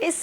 اس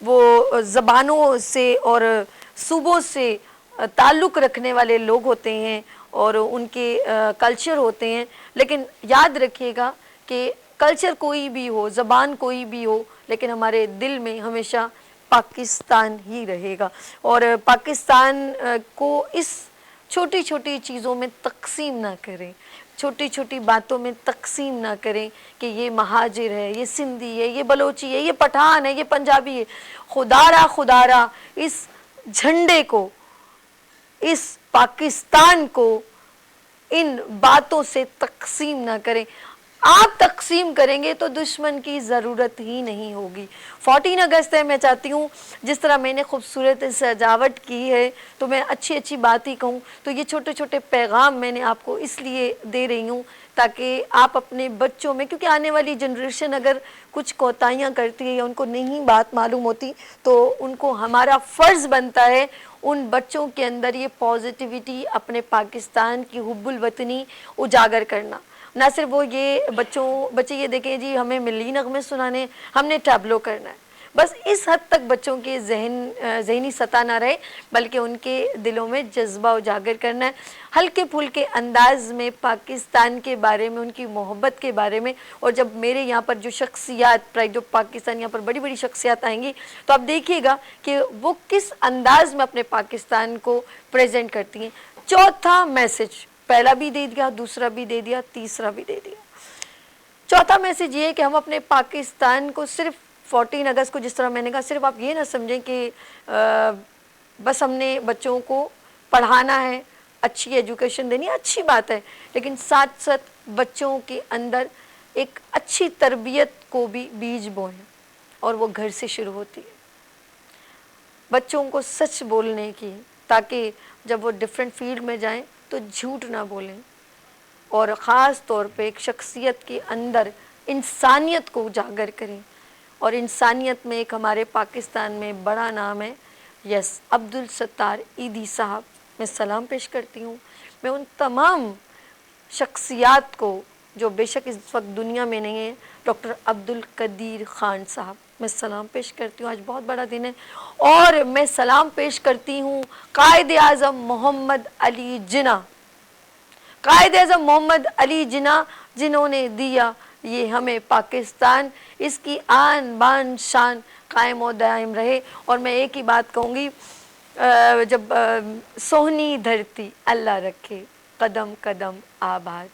وہ زبانوں سے اور صوبوں سے تعلق رکھنے والے لوگ ہوتے ہیں اور ان کے کلچر ہوتے ہیں، لیکن یاد رکھیے گا کہ کلچر کوئی بھی ہو، زبان کوئی بھی ہو، لیکن ہمارے دل میں ہمیشہ پاکستان ہی رہے گا. اور پاکستان کو اس چھوٹی چھوٹی چیزوں میں تقسیم نہ کریں، چھوٹی چھوٹی باتوں میں تقسیم نہ کریں کہ یہ مہاجر ہے، یہ سندھی ہے، یہ بلوچی ہے، یہ پٹھان ہے، یہ پنجابی ہے. خدا را اس جھنڈے کو، اس پاکستان کو ان باتوں سے تقسیم نہ کریں. آپ تقسیم کریں گے تو دشمن کی ضرورت ہی نہیں ہوگی. 14 اگست ہے، میں چاہتی ہوں جس طرح میں نے خوبصورت سجاوٹ کی ہے تو میں اچھی اچھی بات ہی کہوں. تو یہ چھوٹے چھوٹے پیغام میں نے آپ کو اس لیے دے رہی ہوں تاکہ آپ اپنے بچوں میں، کیونکہ آنے والی جنریشن اگر کچھ کوتاہیاں کرتی ہے یا ان کو نہیں بات معلوم ہوتی تو ان کو ہمارا فرض بنتا ہے ان بچوں کے اندر یہ پازیٹیوٹی، اپنے پاکستان کی حب الوطنی اجاگر کرنا. نہ صرف وہ یہ بچے یہ دیکھیں جی ہمیں ملی نغمے سنانے، ہم نے ٹیبلو کرنا ہے، بس اس حد تک بچوں کے ذہنی سطح نہ رہے، بلکہ ان کے دلوں میں جذبہ اجاگر کرنا ہے. ہلکے پھلکے انداز میں پاکستان کے بارے میں، ان کی محبت کے بارے میں. اور جب میرے یہاں پر جو شخصیات پرائڈ آف پاکستان، یہاں پر بڑی بڑی شخصیات آئیں گی تو آپ دیکھیے گا کہ وہ کس انداز میں اپنے پاکستان کو پریزنٹ کرتی ہیں. چوتھا میسج پہلا بھی دے دیا، دوسرا بھی دے دیا، تیسرا بھی دے دیا. چوتھا میسج یہ ہے کہ ہم اپنے پاکستان کو صرف 14 اگست کو، جس طرح میں نے کہا، صرف آپ یہ نہ سمجھیں کہ بس ہم نے بچوں کو پڑھانا ہے، اچھی ایجوکیشن دینی ہے، اچھی بات ہے، لیکن ساتھ ساتھ بچوں کے اندر ایک اچھی تربیت کو بھی بیج بوئیں، اور وہ گھر سے شروع ہوتی ہے. بچوں کو سچ بولنے کی، تاکہ جب وہ ڈفرینٹ فیلڈ میں جائیں تو جھوٹ نہ بولیں، اور خاص طور پہ ایک شخصیت کے اندر انسانیت کو اجاگر کریں. اور انسانیت میں ایک ہمارے پاکستان میں بڑا نام ہے، یس، عبدالستار ایدھی صاحب. میں سلام پیش کرتی ہوں. میں ان تمام شخصیات کو جو بے شک اس وقت دنیا میں نہیں ہیں، ڈاکٹر عبدالقدیر خان صاحب، میں سلام پیش کرتی ہوں. آج بہت بڑا دن ہے. اور میں سلام پیش کرتی ہوں قائد اعظم محمد علی جناح، قائد اعظم محمد علی جناح، جنہوں نے دیا یہ ہمیں پاکستان، اس کی آن بان شان قائم و دائم رہے. اور میں ایک ہی بات کہوں گی، جب سونی دھرتی اللہ رکھے قدم قدم آباد،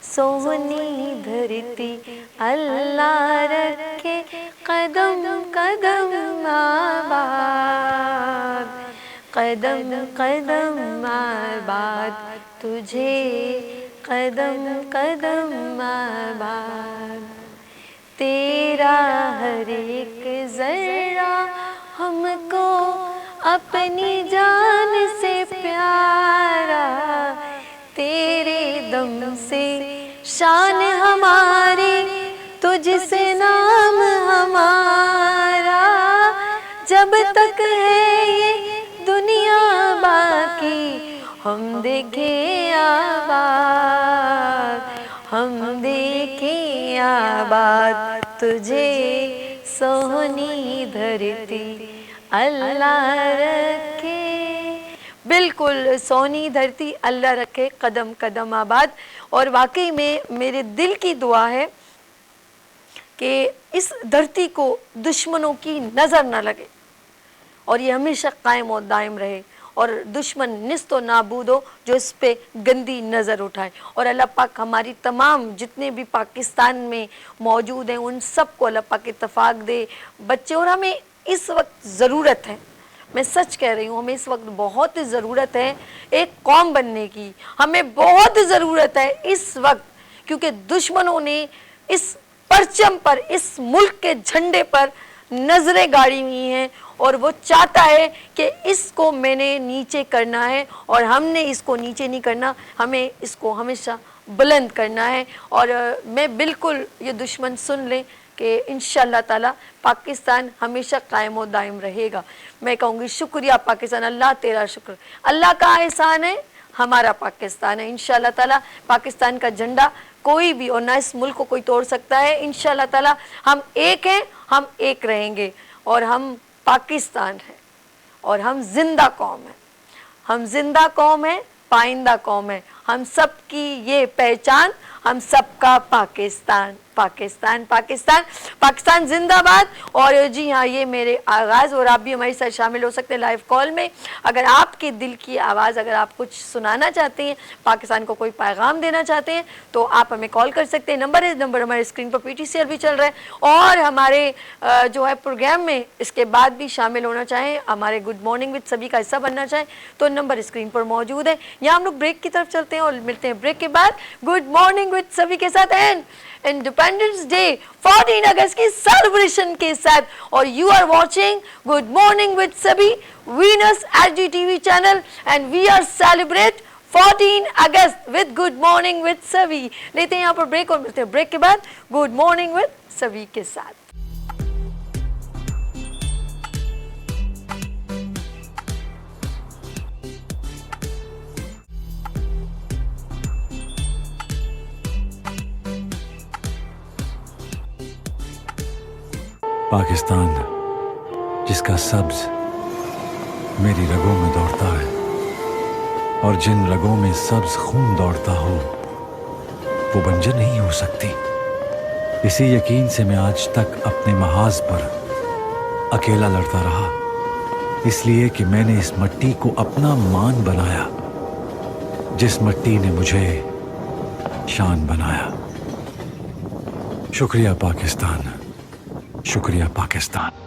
سونی دھرتی اللہ رکھے قدم قدم آباد، قدم قدم آباد تجھے، قدم قدم آباد. تیرا ہر ایک ذرہ ہم کو اپنی جان سے پیارا، تیرے دم سے شان ہماری، تجھ سے نام ہمارا، جب تک ہے یہ دنیا باقی ہم دیکھیں آباد، ہم دیکھیں آباد تجھے، سونی دھرتی اللہ رکھے. بالکل، سونی دھرتی اللہ رکھے قدم قدم آباد. اور واقعی میں میرے دل کی دعا ہے کہ اس دھرتی کو دشمنوں کی نظر نہ لگے اور یہ ہمیشہ قائم و دائم رہے، اور دشمن نیست و نابود ہو جو اس پہ گندی نظر اٹھائے. اور اللہ پاک ہماری تمام جتنے بھی پاکستان میں موجود ہیں ان سب کو اللہ پاک اتفاق دے. بچے، اور ہمیں اس وقت ضرورت ہے، میں سچ کہہ رہی ہوں، ہمیں اس وقت بہت ضرورت ہے ایک قوم بننے کی. ہمیں بہت ضرورت ہے اس وقت، کیونکہ دشمنوں نے اس پرچم پر، اس ملک کے جھنڈے پر نظریں گاڑی ہوئی ہیں، اور وہ چاہتا ہے کہ اس کو میں نے نیچے کرنا ہے، اور ہم نے اس کو نیچے نہیں کرنا، ہمیں اس کو ہمیشہ بلند کرنا ہے. اور میں بالکل، یہ دشمن سن لیں کہ انشاءاللہ تعالی پاکستان ہمیشہ قائم و دائم رہے گا. میں کہوں گی شکریہ پاکستان، اللہ تیرا شکر، اللہ کا احسان ہے، ہمارا پاکستان ہے. انشاءاللہ تعالی پاکستان کا جھنڈا کوئی بھی، اور نہ اس ملک کو کوئی توڑ سکتا ہے. انشاءاللہ تعالی ہم ایک ہیں، ہم ایک رہیں گے، اور ہم پاکستان ہے اور ہم زندہ قوم ہیں. ہم زندہ قوم ہیں, پائندہ قوم ہے. ہم سب کی یہ پہچان, ہم سب کا پاکستان. پاکستان پاکستان پاکستان زندہ باد. اور جی ہاں, یہ میرے آغاز, اور آپ بھی ہمارے ساتھ شامل ہو سکتے ہیں لائیو کال میں. اگر آپ کے دل کی آواز, اگر آپ کچھ سنانا چاہتے ہیں, پاکستان کو کوئی پیغام دینا چاہتے ہیں, تو آپ ہمیں کال کر سکتے ہیں. نمبر ہمارے اسکرین پر PTCL بھی چل رہا ہے. اور ہمارے جو ہے پروگرام میں اس کے بعد بھی شامل ہونا چاہیں, ہمارے گڈ مارننگ وتھ سبھی کا حصہ بننا چاہیں, تو نمبر اسکرین پر موجود ہے. یہاں ہم لوگ بریک کی طرف چلتے ہیں اور ملتے ہیں بریک کے بعد گڈ مارننگ وتھ سبھی کے ساتھ اینڈ انڈیپینڈنس ڈے 14 اگست کی سیلیبریشن کے ساتھ. اور you are watching good morning with سبھی Venus HDTV channel, and we are celebrate 14 August with good morning with سبھی. لیتے ہیں یہاں پر بریک اور ملتے ہیں بریک کے بعد گڈ مارننگ with سبھی کے ساتھ. پاکستان جس کا سبز میری رگوں میں دوڑتا ہے, اور جن رگوں میں سبز خون دوڑتا ہو وہ بنجر نہیں ہو سکتی. اسی یقین سے میں آج تک اپنے محاذ پر اکیلا لڑتا رہا, اس لیے کہ میں نے اس مٹی کو اپنا مان بنایا, جس مٹی نے مجھے شان بنایا. شکریہ پاکستان, شکریہ پاکستان.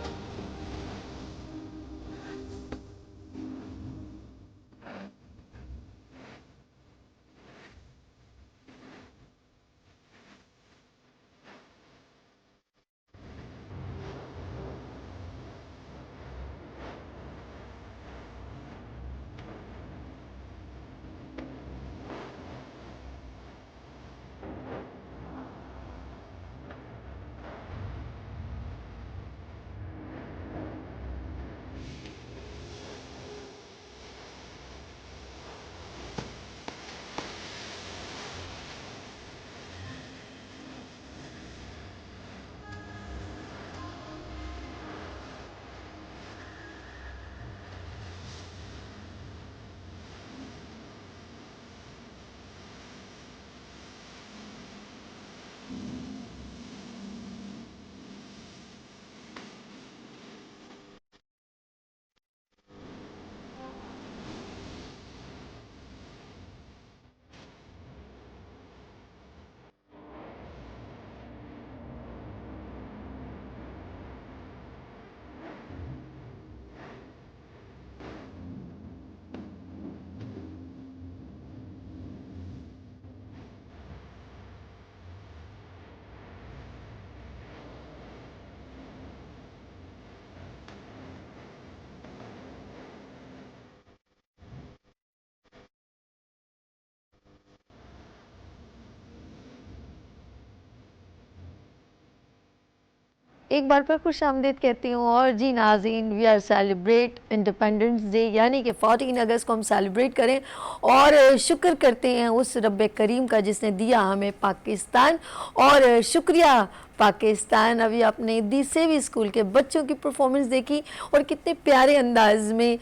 ایک بار پھر خوش آمدید کہتی ہوں. اور جی ناظرین, we are celebrate Independence Day, یعنی کہ 14 اگست کو ہم سیلیبریٹ کریں اور شکر کرتے ہیں اس رب کریم کا جس نے دیا ہمیں پاکستان. اور شکریہ پاکستان. ابھی آپ نے DCV اسکول کے بچوں کی پرفارمنس دیکھی اور کتنے پیارے انداز میں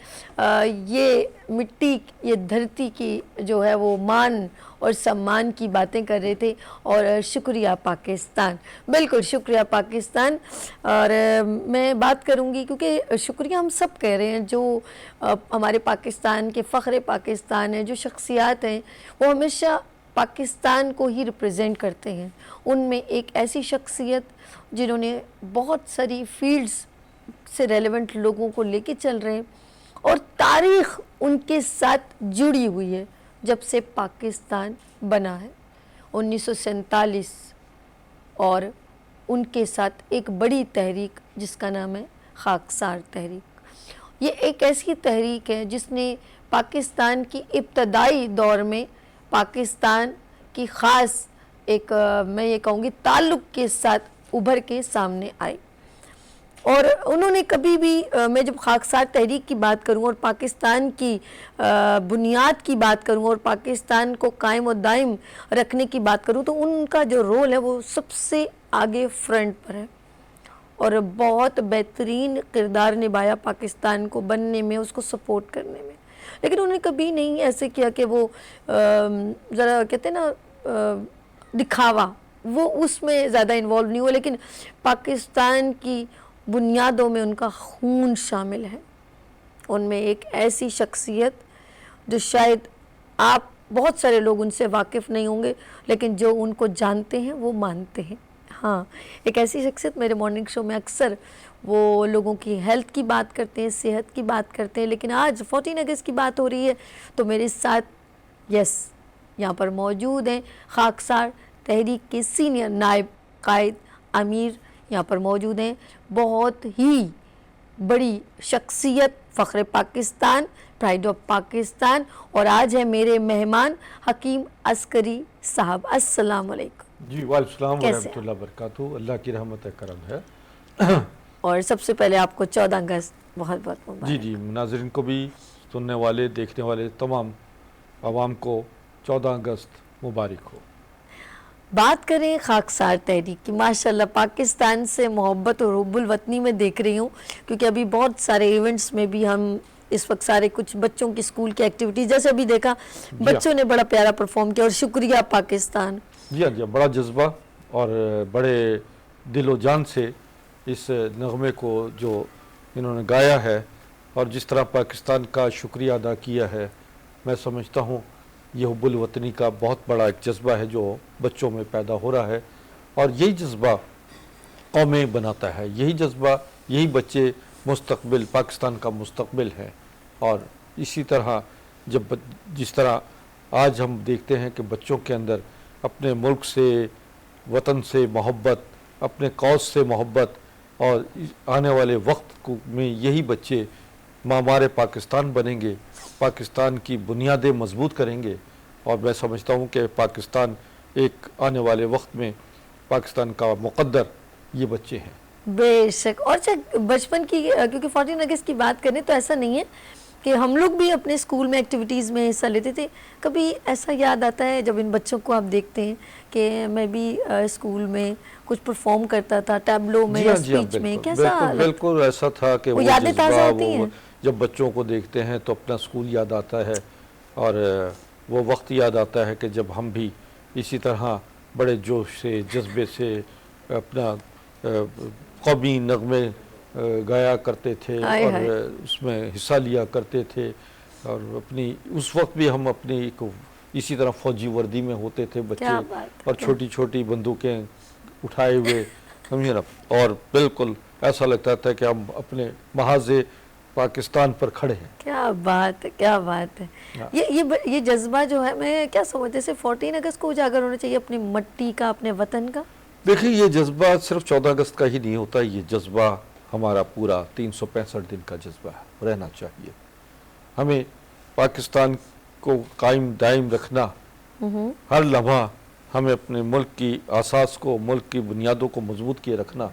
یہ مٹی, یہ دھرتی کی جو ہے وہ مان اور سمان کی باتیں کر رہے تھے. اور شکریہ پاکستان, بالکل شکریہ پاکستان. اور میں بات کروں گی کیونکہ شکریہ ہم سب کہہ رہے ہیں, جو ہمارے پاکستان کے فخر پاکستان ہیں, جو شخصیات ہیں وہ ہمیشہ پاکستان کو ہی ریپرزینٹ کرتے ہیں. ان میں ایک ایسی شخصیت جنہوں نے بہت ساری فیلڈز سے ریلیونٹ لوگوں کو لے کے چل رہے ہیں, اور تاریخ ان کے ساتھ جڑی ہوئی ہے جب سے پاکستان بنا ہے 1947. اور ان کے ساتھ ایک بڑی تحریک جس کا نام ہے خاکسار تحریک. یہ ایک ایسی تحریک ہے جس نے پاکستان کی ابتدائی دور میں پاکستان کی خاص ایک میں یہ کہوں گی تعلق کے ساتھ ابھر کے سامنے آئی. اور انہوں نے کبھی بھی, میں جب خاکسار تحریک کی بات کروں اور پاکستان کی بنیاد کی بات کروں اور پاکستان کو قائم و دائم رکھنے کی بات کروں, تو ان کا جو رول ہے وہ سب سے آگے فرنٹ پر ہے. اور بہت بہترین کردار نبھایا پاکستان کو بننے میں، اس کو سپورٹ کرنے میں، لیکن انہوں نے کبھی نہیں ایسے کیا کہ وہ ذرا کہتے ہیں نا دکھاوا، وہ اس میں زیادہ انوالو نہیں ہوا، لیکن پاکستان کی بنیادوں میں ان کا خون شامل ہے. ان میں ایک ایسی شخصیت جو شاید آپ بہت سارے لوگ ان سے واقف نہیں ہوں گے، لیکن جو ان کو جانتے ہیں وہ مانتے ہیں. ہاں، ایک ایسی شخصیت میرے مارننگ شو میں اکثر وہ لوگوں کی ہیلتھ کی بات کرتے ہیں، صحت کی بات کرتے ہیں، لیکن آج 14 اگست کی بات ہو رہی ہے تو میرے ساتھ یہاں پر موجود ہیں خاکسار تحریک کے سینئر نائب قائد امیر یہاں پر موجود ہیں، بہت ہی بڑی شخصیت، فخر پاکستان، پرائڈ آف پاکستان، اور آج ہے میرے مہمان حکیم عسکری صاحب. السلام علیکم. جی وعلیکم السلام کیسے ورحمۃ اللہ وبرکاتہ. اللہ کی رحمت کرم ہے. اور سب سے پہلے آپ کو 14 اگست بہت بہت مبارک. جی ناظرین کو بھی، سننے والے دیکھنے والے تمام عوام کو 14 اگست مبارک ہو. بات کریں خاکسار تحریک کی، ماشاءاللہ پاکستان سے محبت اور حب الوطنی میں دیکھ رہی ہوں، کیونکہ ابھی بہت سارے ایونٹس میں بھی ہم اس وقت سارے کچھ بچوں کی اسکول کی ایکٹیویٹیز جیسے ابھی دیکھا بچوں نے بڑا پیارا پرفارم کیا، اور شکریہ پاکستان. جی ہاں بڑا جذبہ اور بڑے دل و جان سے اس نغمے کو جو انہوں نے گایا ہے اور جس طرح پاکستان کا شکریہ ادا کیا ہے، میں سمجھتا ہوں یہ حب الوطنی کا بہت بڑا ایک جذبہ ہے جو بچوں میں پیدا ہو رہا ہے، اور یہی جذبہ قومیں بناتا ہے. یہی جذبہ، یہی بچے مستقبل، پاکستان کا مستقبل ہے. اور اسی طرح جس طرح آج ہم دیکھتے ہیں کہ بچوں کے اندر اپنے ملک سے، وطن سے محبت، اپنے قوس سے محبت، اور آنے والے وقت میں یہی بچے معمار پاکستان بنیں گے، پاکستان کی بنیادیں مضبوط کریں گے. اور میں سمجھتا ہوں کہ پاکستان ایک آنے والے وقت میں پاکستان کا مقدر یہ بچے ہیں. بے شک. اور بچپن کی، کیونکہ 14 اگست کی بات کریں تو ایسا نہیں ہے کہ ہم لوگ بھی اپنے اسکول میں ایکٹیویٹیز میں حصہ لیتے تھے. کبھی ایسا یاد آتا ہے جب ان بچوں کو آپ دیکھتے ہیں کہ میں بھی اسکول میں کچھ پرفارم کرتا تھا، ٹیبلو میں یا اسپیچ میں، کیسا بالکل ایسا تھا کہ وہ یادیں تازہ ہوتی جذبہ، ہیں. جب بچوں کو دیکھتے ہیں تو اپنا اسکول یاد آتا ہے، اور وہ وقت یاد آتا ہے کہ جب ہم بھی اسی طرح بڑے جوش سے، جذبے سے اپنا قومی نغمے گایا کرتے تھے اور اس میں حصہ لیا کرتے تھے. اور اس وقت بھی ہم اپنی اسی طرح فوجی وردی میں ہوتے تھے بچے، اور چھوٹی چھوٹی بندوقیں اٹھائے ہوئے، سمجھے نا، اور بالکل ایسا لگتا تھا کہ ہم اپنے محاذ پاکستان پر کھڑے ہیں. کیا بات ہے، کیا بات ہے. یہ جذبہ جو ہے، میں کیا سمجھتے سے 14 اگست کو اجاگر ہونا چاہیے اپنی مٹی کا، اپنے وطن کا. دیکھیں یہ جذبہ صرف 14 اگست کا ہی نہیں ہوتا، یہ جذبہ ہمارا پورا 365 دن کا جذبہ ہے، رہنا چاہیے. ہمیں پاکستان کو قائم دائم رکھنا، ہر لمحہ ہمیں اپنے ملک کی اساس کو، ملک کی بنیادوں کو مضبوط کیے رکھنا،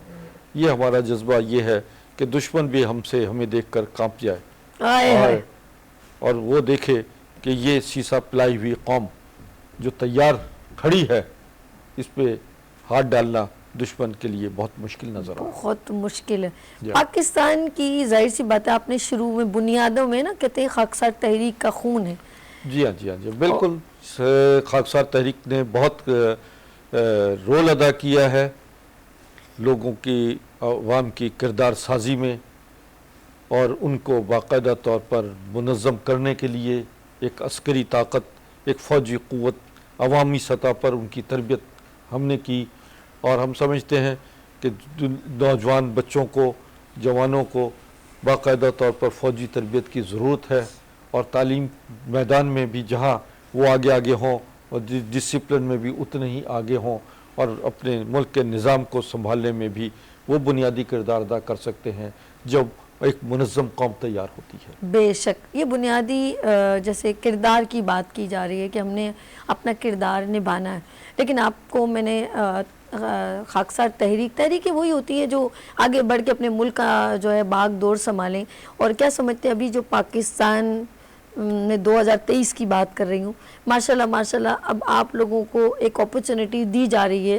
یہ ہمارا جذبہ یہ ہے کہ دشمن بھی ہمیں دیکھ کر کانپ جائے، اور وہ دیکھے کہ یہ سیسا پلائی ہوئی قوم جو تیار کھڑی ہے، اس پہ ہاتھ ڈالنا دشمن کے لیے بہت مشکل نظر آتا ہے. بہت مشکل ہے. پاکستان کی ظاہر سی بات ہے، آپ نے شروع میں بنیادوں میں نا کہتے ہیں خاکسار تحریک کا خون ہے. جی ہاں بالکل. خاکسار تحریک نے بہت رول ادا کیا ہے لوگوں کی، عوام کی کردار سازی میں، اور ان کو باقاعدہ طور پر منظم کرنے کے لیے ایک عسکری طاقت، ایک فوجی قوت عوامی سطح پر ان کی تربیت ہم نے کی. اور ہم سمجھتے ہیں کہ نوجوان بچوں کو، جوانوں کو باقاعدہ طور پر فوجی تربیت کی ضرورت ہے، اور تعلیم میدان میں بھی جہاں وہ آگے ہوں، اور ڈسپلن میں بھی اتنے ہی آگے ہوں، اور اپنے ملک کے نظام کو سنبھالنے میں بھی وہ بنیادی کردار ادا کر سکتے ہیں جب ایک منظم قوم تیار ہوتی ہے. بے شک. یہ بنیادی جیسے کردار کی بات کی جا رہی ہے کہ ہم نے اپنا کردار نبھانا ہے، لیکن آپ کو میں نے خاکسار تحریک وہی ہوتی ہے جو آگے بڑھ کے اپنے ملک کا جو ہے باغ دور سنبھالیں. اور کیا سمجھتے ہیں ابھی جو پاکستان میں 2023 کی بات کر رہی ہوں، ماشاءاللہ اب آپ لوگوں کو ایک اپرچونٹی دی جا رہی ہے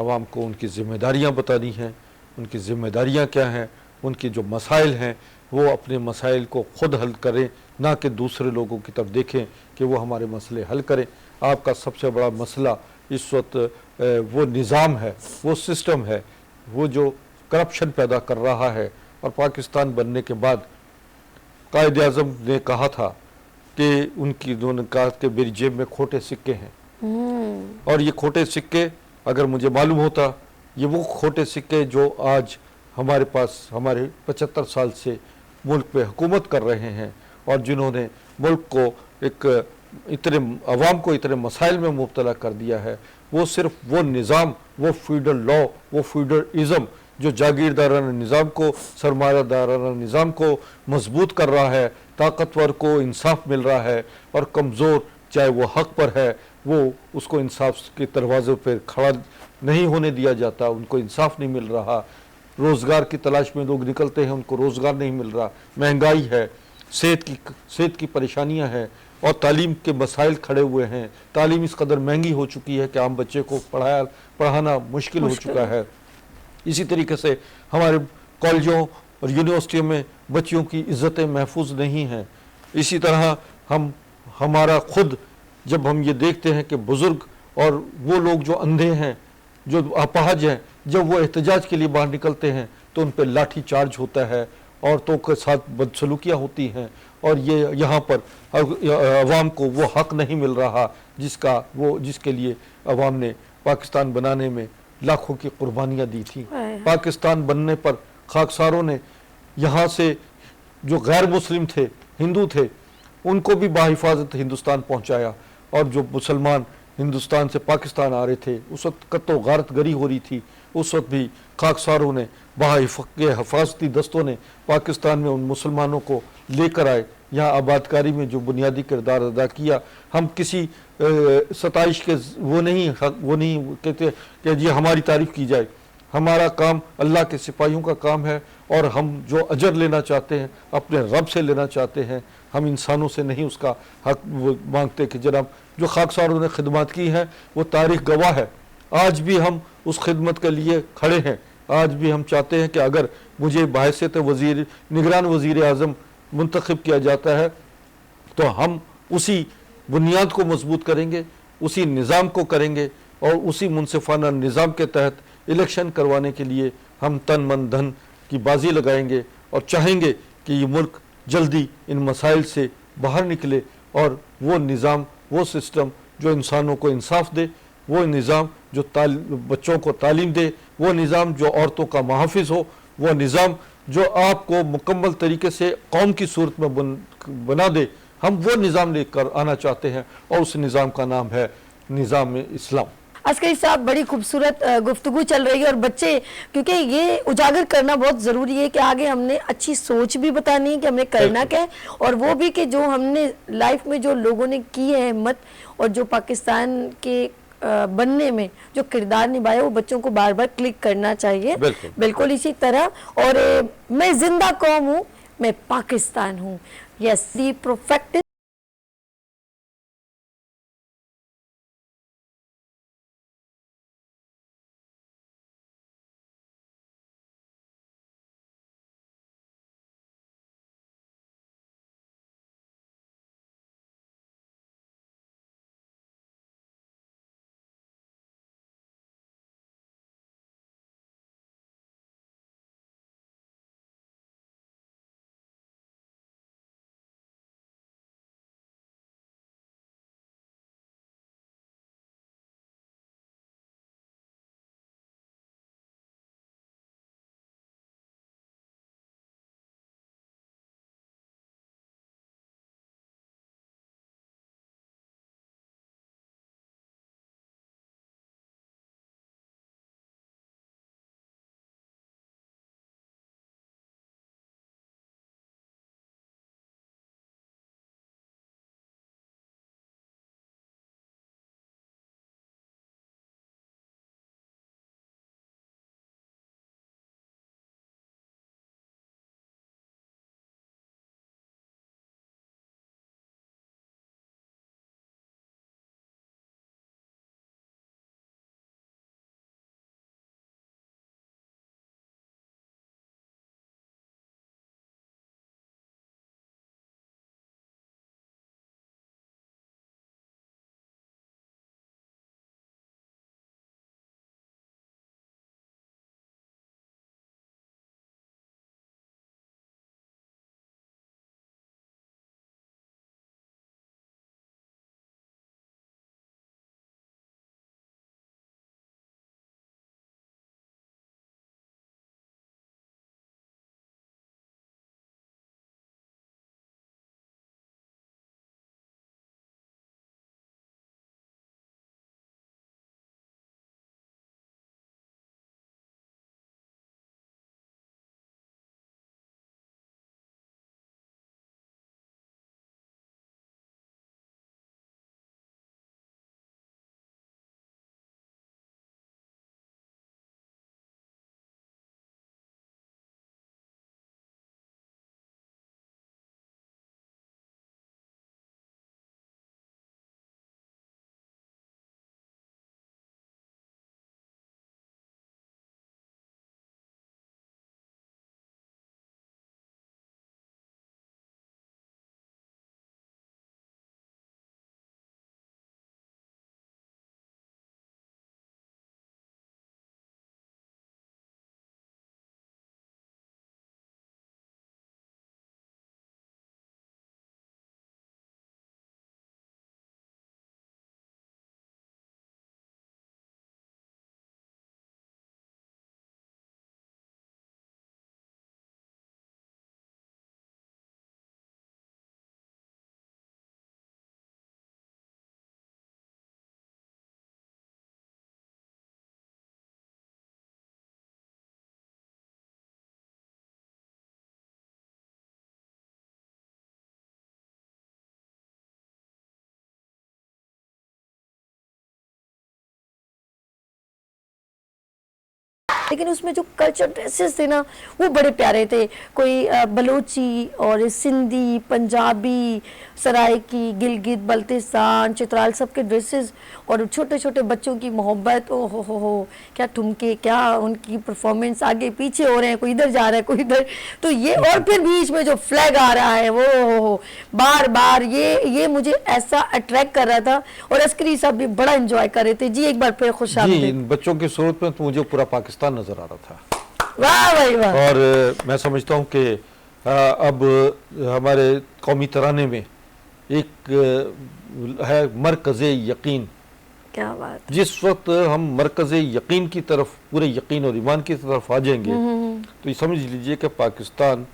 عوام کو ان کی ذمہ داریاں بتانی ہیں، ان کی ذمہ داریاں کیا ہیں، ان کی جو مسائل ہیں وہ اپنے مسائل کو خود حل کریں، نہ کہ دوسرے لوگوں کی طرف دیکھیں کہ وہ ہمارے مسئلے حل کریں۔ آپ کا سب سے بڑا مسئلہ اس وقت وہ نظام ہے، وہ سسٹم ہے، وہ جو کرپشن پیدا کر رہا ہے۔ اور پاکستان بننے کے بعد قائد اعظم نے کہا تھا کہ انہوں نے کہا کہ میری جیب میں کھوٹے سکے ہیں، اور یہ کھوٹے سکے اگر مجھے معلوم ہوتا، یہ وہ کھوٹے سکے جو آج ہمارے پاس ہمارے 75 سال سے ملک پہ حکومت کر رہے ہیں، اور جنہوں نے ملک کو ایک عوام کو اتنے مسائل میں مبتلا کر دیا ہے، وہ صرف وہ نظام، وہ فیوڈل لا، وہ فیوڈلزم جو جاگیردارانہ نظام کو، سرمایہ دارانہ نظام کو مضبوط کر رہا ہے، طاقتور کو انصاف مل رہا ہے، اور کمزور چاہے وہ حق پر ہے وہ اس کو انصاف کے دروازے پہ کھڑا نہیں ہونے دیا جاتا، ان کو انصاف نہیں مل رہا۔ روزگار کی تلاش میں لوگ نکلتے ہیں، ان کو روزگار نہیں مل رہا، مہنگائی ہے، صحت کی پریشانیاں ہیں، اور تعلیم کے مسائل کھڑے ہوئے ہیں۔ تعلیم اس قدر مہنگی ہو چکی ہے کہ عام بچے کو پڑھانا مشکل ہو چکا ہے۔ اسی طریقے سے ہمارے کالجوں اور یونیورسٹیوں میں بچیوں کی عزتیں محفوظ نہیں ہیں۔ اسی طرح ہمارا خود جب ہم یہ دیکھتے ہیں کہ بزرگ اور وہ لوگ جو اندھے ہیں، جو اپاہج ہیں، جب وہ احتجاج کے لیے باہر نکلتے ہیں تو ان پہ لاٹھی چارج ہوتا ہے، عورتوں کے ساتھ بدسلوکیاں ہوتی ہیں، اور یہ یہاں پر عوام کو وہ حق نہیں مل رہا جس کے لیے عوام نے پاکستان بنانے میں لاکھوں کی قربانیاں دی تھیں۔ پاکستان بننے پر خاکساروں نے یہاں سے جو غیر مسلم تھے، ہندو تھے، ان کو بھی بحفاظت ہندوستان پہنچایا، اور جو مسلمان ہندوستان سے پاکستان آ رہے تھے اس وقت قتل و غارت گری ہو رہی تھی، اس وقت بھی خاکساروں نے حفاظتی دستوں نے پاکستان میں ان مسلمانوں کو لے کر آئے، یہاں آباد کاری میں جو بنیادی کردار ادا کیا۔ ہم کسی ستائش کے وہ نہیں کہتے کہ یہ ہماری تعریف کی جائے، ہمارا کام اللہ کے سپاہیوں کا کام ہے، اور ہم جو اجر لینا چاہتے ہیں اپنے رب سے لینا چاہتے ہیں، ہم انسانوں سے نہیں اس کا حق مانگتے کہ جناب جو خاکساروں نے خدمات کی ہیں وہ تاریخ گواہ ہے۔ آج بھی ہم اس خدمت کے لیے کھڑے ہیں، آج بھی ہم چاہتے ہیں کہ اگر مجھے بحیثیت نگران وزیر اعظم منتخب کیا جاتا ہے تو ہم اسی بنیاد کو مضبوط کریں گے، اسی نظام کو کریں گے، اور اسی منصفانہ نظام کے تحت الیکشن کروانے کے لیے ہم تن من دھن کی بازی لگائیں گے، اور چاہیں گے کہ یہ ملک جلدی ان مسائل سے باہر نکلے، اور وہ نظام، وہ سسٹم جو انسانوں کو انصاف دے، وہ نظام جو بچوں کو تعلیم دے، وہ نظام جو عورتوں کا محافظ ہو، وہ نظام جو آپ کو مکمل طریقے سے قوم کی صورت میں بنا دے، ہم وہ نظام لے کر آنا چاہتے ہیں، اور اس نظام کا نام ہے نظام اسلام۔ عسکری صاحب، بڑی خوبصورت گفتگو چل رہی ہے، اور بچے کیونکہ یہ اجاگر کرنا بہت ضروری ہے کہ آگے ہم نے اچھی سوچ بھی بتانی ہے کہ ہمیں کرنا کیا ہے، اور وہ بھی کہ جو ہم نے لائف میں جو لوگوں نے کی ہے ہمت، اور جو پاکستان کے بننے میں جو کردار نبھایا، وہ بچوں کو بار بار کلک کرنا چاہیے۔ بالکل اسی طرح، اور میں زندہ قوم ہوں، میں پاکستان ہوں، یس، دی پروفیکٹ لیکن اس میں جو کلچر ڈریسز تھے نا وہ بڑے پیارے تھے. کوئی بلوچی اور سندھی, پنجابی, سرائکی, گلگت بلتستان, چترال سب کے ڈریسز, اور چھوٹے چھوٹے بچوں کی محبت, او ہو کیا ٹھمکے, کیا ان کی پرفارمنس, آگے پیچھے ہو رہے ہیں, کوئی ادھر جا رہا ہے کوئی ادھر. تو یہ, اور پھر بیچ میں جو فلیگ آ رہا ہے وہ ہو بار بار, یہ مجھے ایسا اٹریکٹ کر رہا تھا. اور عسکری صاحب بھی بڑا انجوائے کر رہے تھے. جی ایک بار پھر خوش جی آمدید. ان بچوں کی صورت میں تو مجھے پورا پاکستان نظر آ رہا تھا. واہ بھائی واہ. اور میں سمجھتا ہوں کہ اب ہمارے قومی ترانے میں ایک ہے مرکز یقین. کیا بات. جس وقت ہم مرکز یقین کی طرف, پورے یقین اور ایمان کی طرف آ جائیں گے تو یہ سمجھ لیجئے کہ پاکستان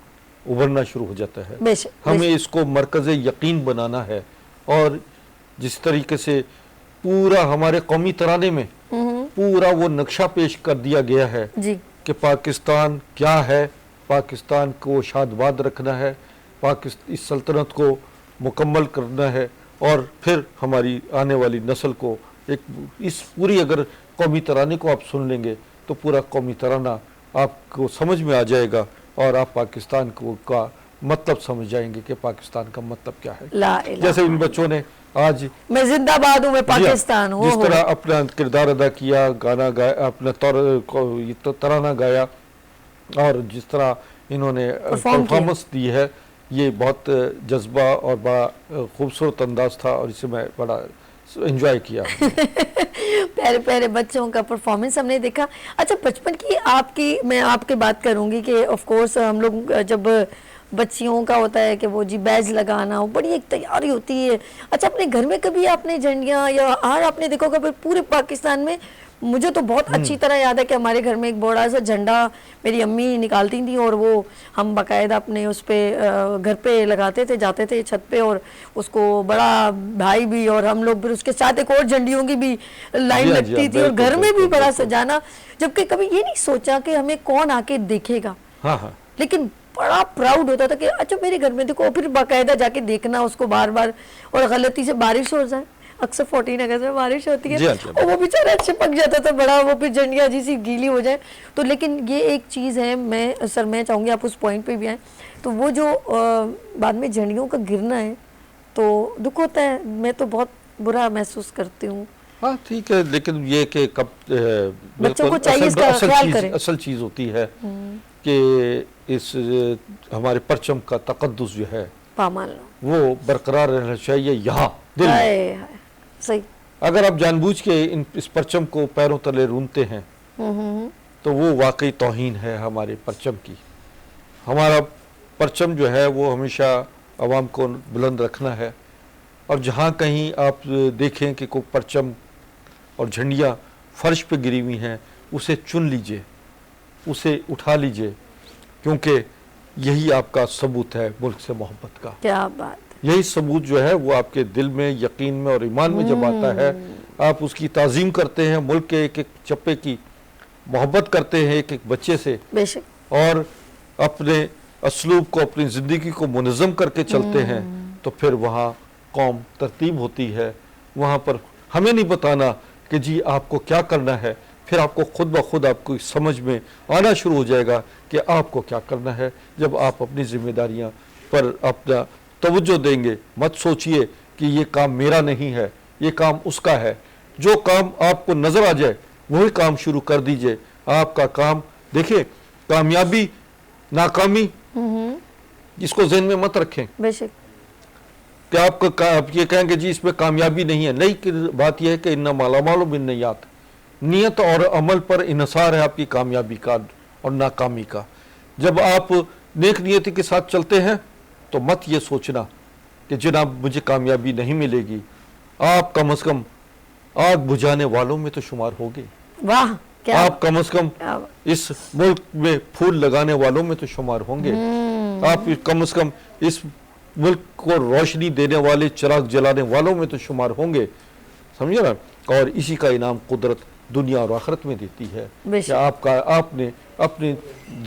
ابھرنا شروع ہو جاتا ہے. بے شک ہمیں اس کو مرکز یقین بنانا ہے. اور جس طریقے سے پورا ہمارے قومی ترانے میں پورا وہ نقشہ پیش کر دیا گیا ہے جی کہ پاکستان کیا ہے, پاکستان کو شاد باد رکھنا ہے, اس سلطنت کو مکمل کرنا ہے, اور پھر ہماری آنے والی نسل کو ایک اس پوری, اگر قومی ترانے کو آپ سن لیں گے تو پورا قومی ترانہ آپ کو سمجھ میں آ جائے گا, اور آپ پاکستان کا مطلب سمجھ جائیں گے کہ پاکستان کا مطلب کیا ہے. لا الہ. جیسے ان بچوں نے آج میں زندہ باد ہوں, میں پاکستان ہوں. جس طرح اپنا کردار ادا کیا, گانا گایا, اپنا ترانہ گایا, اور جس طرح انہوں نے پرفارمنس دی ہے, یہ بہت جذبہ اور بڑا خوبصورت انداز تھا, اور اسے میں بڑا انجوائے کیا. پیارے پیارے بچوں کا پرفارمنس ہم نے دیکھا. اچھا بچپن کی میں آپ کی بات کروں گی کہ آف کورس ہم لوگ جب بچیوں کا ہوتا ہے کہ وہ جی بیج لگانا, وہ بڑی ایک تیاری ہوتی ہے. اچھا اپنے گھر میں کبھی آپ نے جھنڈیاں, یا آپ نے دیکھو کہ پورے پاکستان میں, مجھے تو بہت اچھی طرح یاد ہے کہ ہمارے گھر میں ایک بڑا سا جھنڈا میری امی نکالتی تھیں, اور وہ ہم باقاعدہ اپنے اس پہ گھر پہ لگاتے تھے, جاتے تھے چھت پہ, اور اس کو بڑا بھائی بھی اور ہم لوگ پھر اس کے ساتھ ایک اور جھنڈیوں کی بھی لائن لگتی تھی, اور گھر میں بھی بڑا سجانا. جبکہ کبھی یہ نہیں سوچا کہ ہمیں کون آ کے دیکھے گا, لیکن بڑا پراؤڈ ہوتا تھا کہ اچھا میرے گھر میں دیکھو, پھر باقاعدہ جا کے دیکھنا اس کو بار بار, اور غلطی سے بارش ہو جائے, اکثر 14 اگست میں بارش ہوتی ہے, اور وہ بیچارہ چپک جاتا تھا بڑا, وہ پھر جھنڈیاں جیسی گیلی ہو جائے. تو لیکن یہ ایک چیز ہے, میں چاہوں گی آپ اس پوائنٹ پہ بھی آئیں, تو وہ جو بعد میں جھنڈیوں کا گرنا ہے تو دکھ ہوتا ہے, میں تو بہت برا محسوس کرتی ہوں. ہاں ٹھیک ہے, لیکن یہ کہ بچوں کو چاہیے اس کا خیال کریں. اصل چیز ہوتی ہے کہ اس ہمارے پرچم کا تقدس جو ہے وہ برقرار رہنا چاہیے یہاں دل میں. صحیح. اگر آپ جان بوجھ کے اس پرچم کو پیروں تلے رونتے ہیں تو وہ واقعی توہین ہے ہمارے پرچم کی. ہمارا پرچم جو ہے وہ ہمیشہ عوام کو بلند رکھنا ہے, اور جہاں کہیں آپ دیکھیں کہ کوئی پرچم اور جھنڈیاں فرش پہ گری ہوئی ہیں, اسے چن لیجئے, اسے اٹھا لیجئے, کیونکہ یہی آپ کا ثبوت ہے ملک سے محبت کا. کیا بات. یہی ثبوت جو ہے وہ آپ کے دل میں, یقین میں اور ایمان میں جب آتا ہے, آپ اس کی تعظیم کرتے ہیں, ملک کے ایک ایک چپے کی محبت کرتے ہیں ایک ایک بچے سے, بے شک, اور اپنے اسلوب کو, اپنی زندگی کو منظم کر کے چلتے ہیں, تو پھر وہاں قوم ترتیب ہوتی ہے. وہاں پر ہمیں نہیں بتانا کہ جی آپ کو کیا کرنا ہے, پھر آپ کو خود بخود آپ کو سمجھ میں آنا شروع ہو جائے گا کہ آپ کو کیا کرنا ہے. جب آپ اپنی ذمہ داریاں پر اپنا توجہ دیں گے, مت سوچئے کہ یہ کام میرا نہیں ہے, یہ کام اس کا ہے. جو کام آپ کو نظر آ جائے وہی کام شروع کر دیجئے. آپ کا کام دیکھیں, کامیابی ناکامی اس کو ذہن میں مت رکھیں بے شک, کہ آپ یہ کہیں گے جی اس میں کامیابی نہیں ہے. نہیں, بات یہ ہے کہ انما الاعمال بالنیات, نیت اور عمل پر انحصار ہے آپ کی کامیابی کا اور ناکامی کا. جب آپ نیک نیتی کے ساتھ چلتے ہیں تو مت یہ سوچنا کہ جناب مجھے کامیابی نہیں ملے گی. آپ کم از کم آگ بجھانے والوں میں تو شمار ہوگے. واہ, آپ کم از کم اس ملک میں پھول لگانے والوں میں تو شمار ہوں گے. آپ کم از کم اس ملک کو روشنی دینے والے, چراغ جلانے والوں میں تو شمار ہوں گے. سمجھے نا. اور اسی کا انعام قدرت دنیا اور آخرت میں دیتی ہے کہ آپ نے اپنی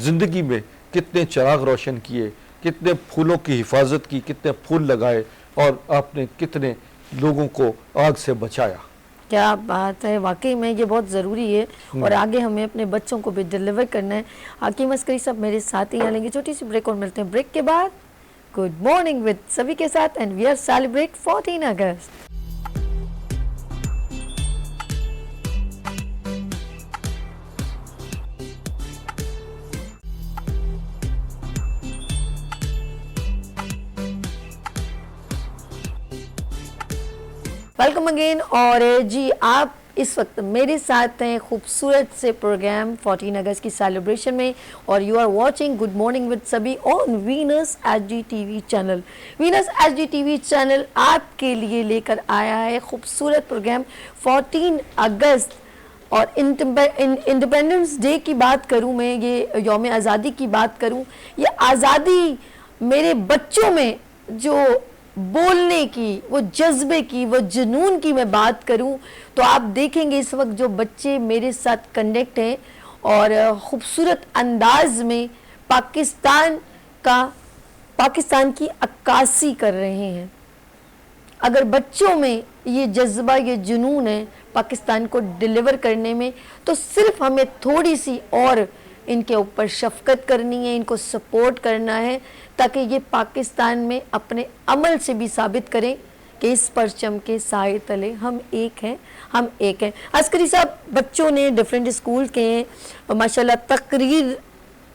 زندگی میں کتنے چراغ روشن کیے, کتنے پھولوں کی حفاظت کی, کتنے پھول لگائے, اور آپ نے کتنے لوگوں کو آگ سے بچایا. کیا بات ہے, واقعی میں یہ بہت ضروری ہے اور آگے ہمیں اپنے بچوں کو بھی ڈیلیور کرنا ہے. حکیم عسکری صاحب میرے ساتھ ہی یہاں لیں گے چھوٹی سی بریک اور ملتے ہیں بریک کے بعد گڈ مارننگ ود سبھی کے ساتھ and we are celebrate 14 August. Welcome again. اور جی آپ اس وقت میرے ساتھ ہیں خوبصورت سے پروگرام 14 اگست کی سیلیبریشن میں اور you are watching good morning with سبھی on Venus H D T V channel. Venus H D T V channel آپ کے لیے لے کر آیا ہے خوبصورت پروگرام 14 اگست. اور انڈیپینڈنس ڈے کی بات کروں میں, یہ یوم آزادی کی بات کروں, یہ آزادی میرے بچوں میں جو بولنے کی, وہ جذبے کی, وہ جنون کی میں بات کروں تو آپ دیکھیں گے اس وقت جو بچے میرے ساتھ کنیکٹ ہیں اور خوبصورت انداز میں پاکستان کی عکاسی کر رہے ہیں. اگر بچوں میں یہ جذبہ, یہ جنون ہے پاکستان کو ڈیلیور کرنے میں, تو صرف ہمیں تھوڑی سی اور ان کے اوپر شفقت کرنی ہے, ان کو سپورٹ کرنا ہے تاکہ یہ پاکستان میں اپنے عمل سے بھی ثابت کریں کہ اس پرچم کے سائے تلے ہم ایک ہیں, ہم ایک ہیں. عسکری صاحب بچوں نے ڈیفرنٹ اسکول کے ہیں ماشاءاللہ تقریر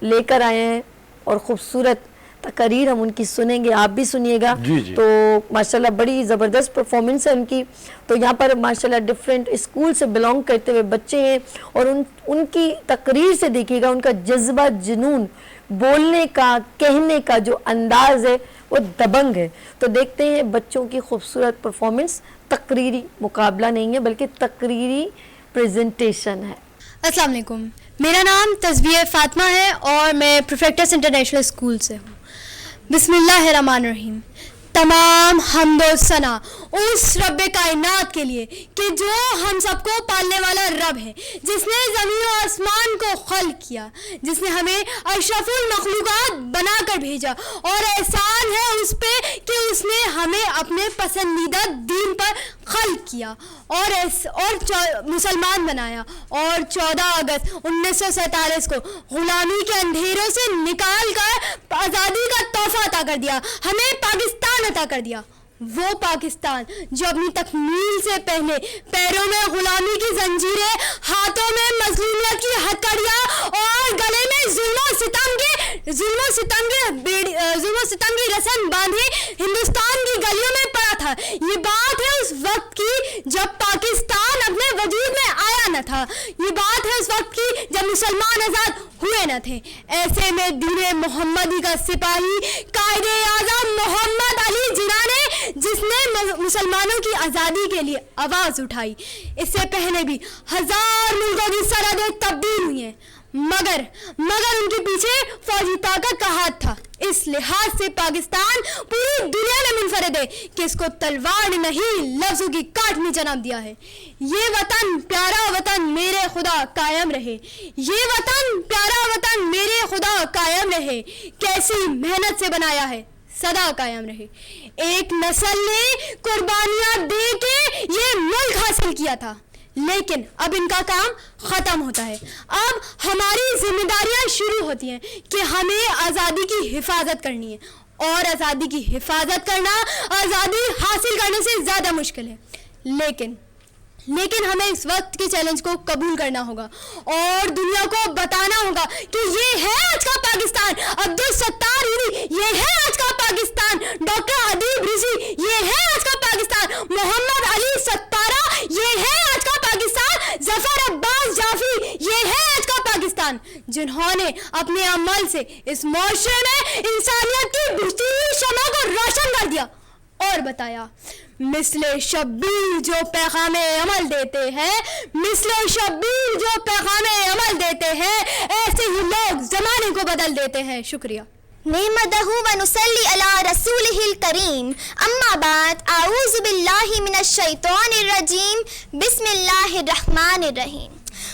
لے کر آئے ہیں اور خوبصورت تقریر ہم ان کی سنیں گے, آپ بھی سنیے گا. تو ماشاءاللہ بڑی زبردست پرفارمنس ہے ان کی. تو یہاں پر ماشاءاللہ ڈیفرنٹ اسکول سے بلانگ کرتے ہوئے بچے ہیں اور ان کی تقریر سے دیکھیے گا ان کا جذبہ, جنون, بولنے کا, کہنے کا جو انداز ہے وہ دبنگ ہے. تو دیکھتے ہیں بچوں کی خوبصورت پرفارمنس. تقریری مقابلہ نہیں ہے بلکہ تقریری پریزنٹیشن ہے. السلام علیکم, میرا نام تسبیح فاطمہ ہے اور میں پروفیکٹس انٹرنیشنل اسکول سے ہوں. بسم اللہ الرحمن الرحیم. تمام حمد و ثنا اس رب کائنات کے لیے کہ جو ہم سب کو پالنے والا رب ہے, جس نے زمین و آسمان کو خلق کیا, جس نے ہمیں اشرف المخلوقات بنا کر بھیجا, اور احسان ہے اس پہ کہ اس نے ہمیں اپنے پسندیدہ دین پر خلق کیا اور مسلمان بنایا. اور 14 اگست 1947 کو غلامی کے اندھیروں سے نکال کر آزادی کا تحفہ عطا کر دیا, ہمیں پاکستان عطا کر دیا. وہ پاکستان جو اپنی تکمیل سے پہلے پیروں میں غلامی کی زنجیریں, ہاتھوں میں مظلومیت کی ہتھکڑیاں اور گلے میں ظلم و ستم کی رسن باندھے ہندوستان کی گلیوں میں پڑا تھا. یہ بات ہے اس وقت کی جب پاکستان اپنے وجود میں آیا نہ تھا. یہ بات ہے اس وقت کی جب مسلمان آزاد ہوئے نہ تھے. ایسے میں دین محمدی کا سپاہی قائد اعظم محمد علی جناح نے, جس نے مسلمانوں کی آزادی کے لیے آواز اٹھائی. اس سے پہلے بھی ہزار ملکوں کی سرحدیں تبدیل ہوئی ہیں, مگر ان کے پیچھے فوجی طاقت کا ہاتھ تھا. اس لحاظ سے پاکستان پوری دنیا میں منفرد ہے کہ اس کو تلوار نے نہیں لفظوں کی کاٹ میں جنم دیا ہے. یہ وطن پیارا وطن میرے خدا قائم رہے, یہ وطن پیارا وطن میرے خدا قائم رہے, کیسی محنت سے بنایا ہے سدا قائم رہے. ایک نسل نے قربانیاں دے کے یہ ملک حاصل کیا تھا, لیکن اب ان کا کام ختم ہوتا ہے. اب ہماری ذمہ داریاں شروع ہوتی ہیں کہ ہمیں آزادی کی حفاظت کرنی ہے, اور آزادی کی حفاظت کرنا آزادی حاصل کرنے سے زیادہ مشکل ہے. لیکن ہمیں اس وقت کے چیلنج کو قبول کرنا ہوگا اور دنیا کو بتانا ہوگا کہ یہ ہے آج کا پاکستان. عبدالستار علی, یہ ہے آج کا پاکستان. ڈاکٹر ادیب رضی, یہ ہے آج کا پاکستان. محمد علی ستارہ, یہ ہے آج کا پاکستان. ظفر عباس جعفری, یہ ہے آج کا پاکستان, جنہوں نے اپنے عمل سے اس معاشرے میں انسانیت کی بجھتی ہوئی شمع کو روشن کر دیا اور بتایا. مثل شبیر جو پیغام عمل دیتے ہیں, مثل شبیر جو پیغام عمل دیتے ہیں, ایسے ہی لوگ زمانے کو بدل دیتے ہیں. شکریہ. نحمدہ ونصلی علی رسولہ الکریم, اما بعد, اعوذ باللہ من الشیطان الرجیم, بسم اللہ الرحمن الرحیم.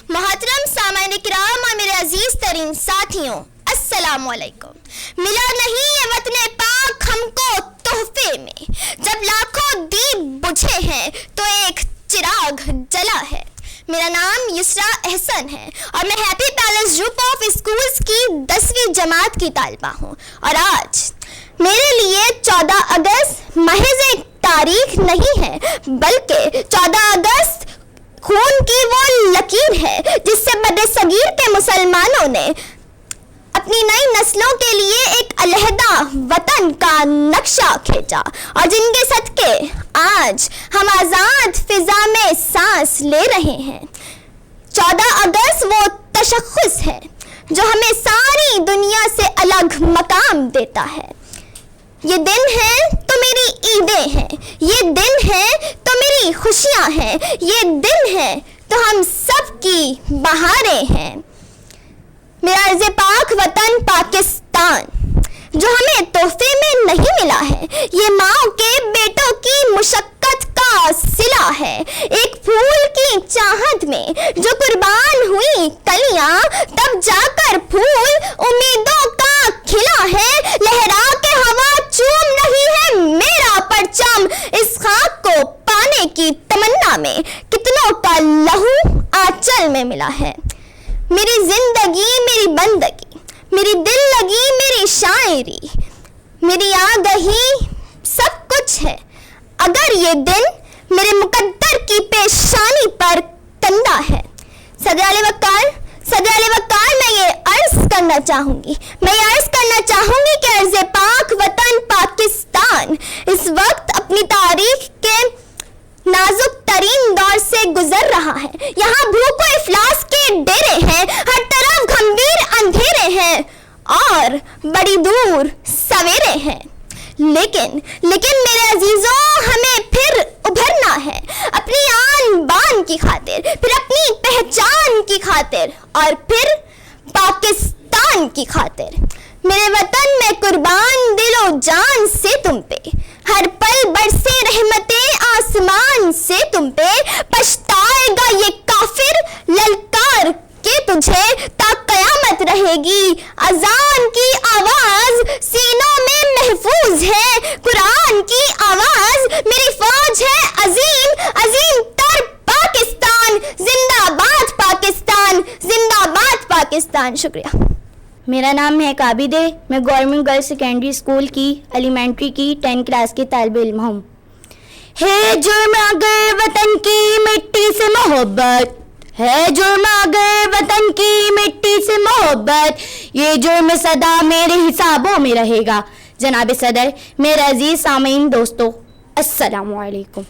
محترم سامعین کرام اور میرے عزیز ترین ساتھیوں, السلام علیکم. ملا نہیں یہ وطن پاک ہم کو تحفے میں, جب لاکھوں دیپ بجھے ہیں تو ایک چراغ جلا چلا ہے۔ میرا نام یسرا احسن ہے اور میں happy palace group of schools کی 10ویں جماعت کی طالبہ ہوں، اور آج میرے لیے 14 اگست محض ایک تاریخ نہیں ہے، بلکہ 14 اگست خون کی وہ لکیر ہے جس سے بر صغیر کے مسلمانوں نے اپنی نئی نسلوں کے لیے ایک علیحدہ وطن کا نقشہ کھینچا، اور جن کے صدقے آج ہم آزاد فضا میں سانس لے رہے ہیں۔ 14 اگست وہ تشخص ہے جو ہمیں ساری دنیا سے الگ مقام دیتا ہے۔ یہ دن ہے تو میری عیدیں ہیں، یہ دن ہے تو میری خوشیاں ہیں، یہ دن ہے تو ہم سب کی بہاریں ہیں۔ میرا عرض پاک وطن پاکستان جو ہمیں تحفے میں نہیں ملا ہے، یہ ماں کے بیٹوں کی مشقت کا صلہ ہے۔ ایک پھول کی چاہت میں جو قربان ہوئی کلیاں، تب جا کر پھول امیدوں کا کھلا ہے۔ لہرا کے ہوا چوم رہی ہے میرا پرچم، اس خاک کو پانے کی تمنا میں کتنوں کا لہو آنچل میں ملا ہے۔ میری زندگی میری بندگی، میری دل لگی میری شاعری، میری آگہی سب کچھ ہے اگر یہ دن میرے مقدر کی پیشانی پر کندہ ہے۔ صدر علی وقار میں یہ عرض کرنا چاہوں گی کہ عرض پاک وطن پاکستان اس وقت اپنی تاریخ کے نازک ترین دور سے گزر رہا ہے۔ یہاں بھوک و افلاس کے ڈیرے ہیں، ہر طرف گھمبیر اندھیرے ہیں اور بڑی دور سویرے ہیں، لیکن میرے عزیزوں ہمیں پھر ابھرنا ہے، اپنی آن بان کی خاطر، پھر اپنی پہچان کی خاطر، اور پھر پاکستان کی خاطر۔ میرے وطن میں قربان دل و جان سے تم پہ، ہر پل برسے رحمتیں آسمان سے تم پہ، پچھتائے گا یہ کافر للکار کے تجھے، تا قیامت رہے گی اذان کی آواز سینوں میں محفوظ ہے، قرآن کی آواز میری فوج ہے عظیم تر پاکستان، زندہ باد پاکستان، زندہ باد پاکستان۔ شکریہ۔ میرا نام ہے عابد، میں گورنمنٹ گرلز سیکنڈری اسکول کی ایلیمنٹری کی 10 کلاس کی طالب علم ہوں۔ ہے جرم اگر وطن کی مٹی سے محبت، ہے جرم اگر وطن کی مٹی سے محبت، یہ جرم سدا میرے حسابوں میں رہے گا۔ جناب صدر، میرے عزیز سامعین دوستو، السلام علیکم۔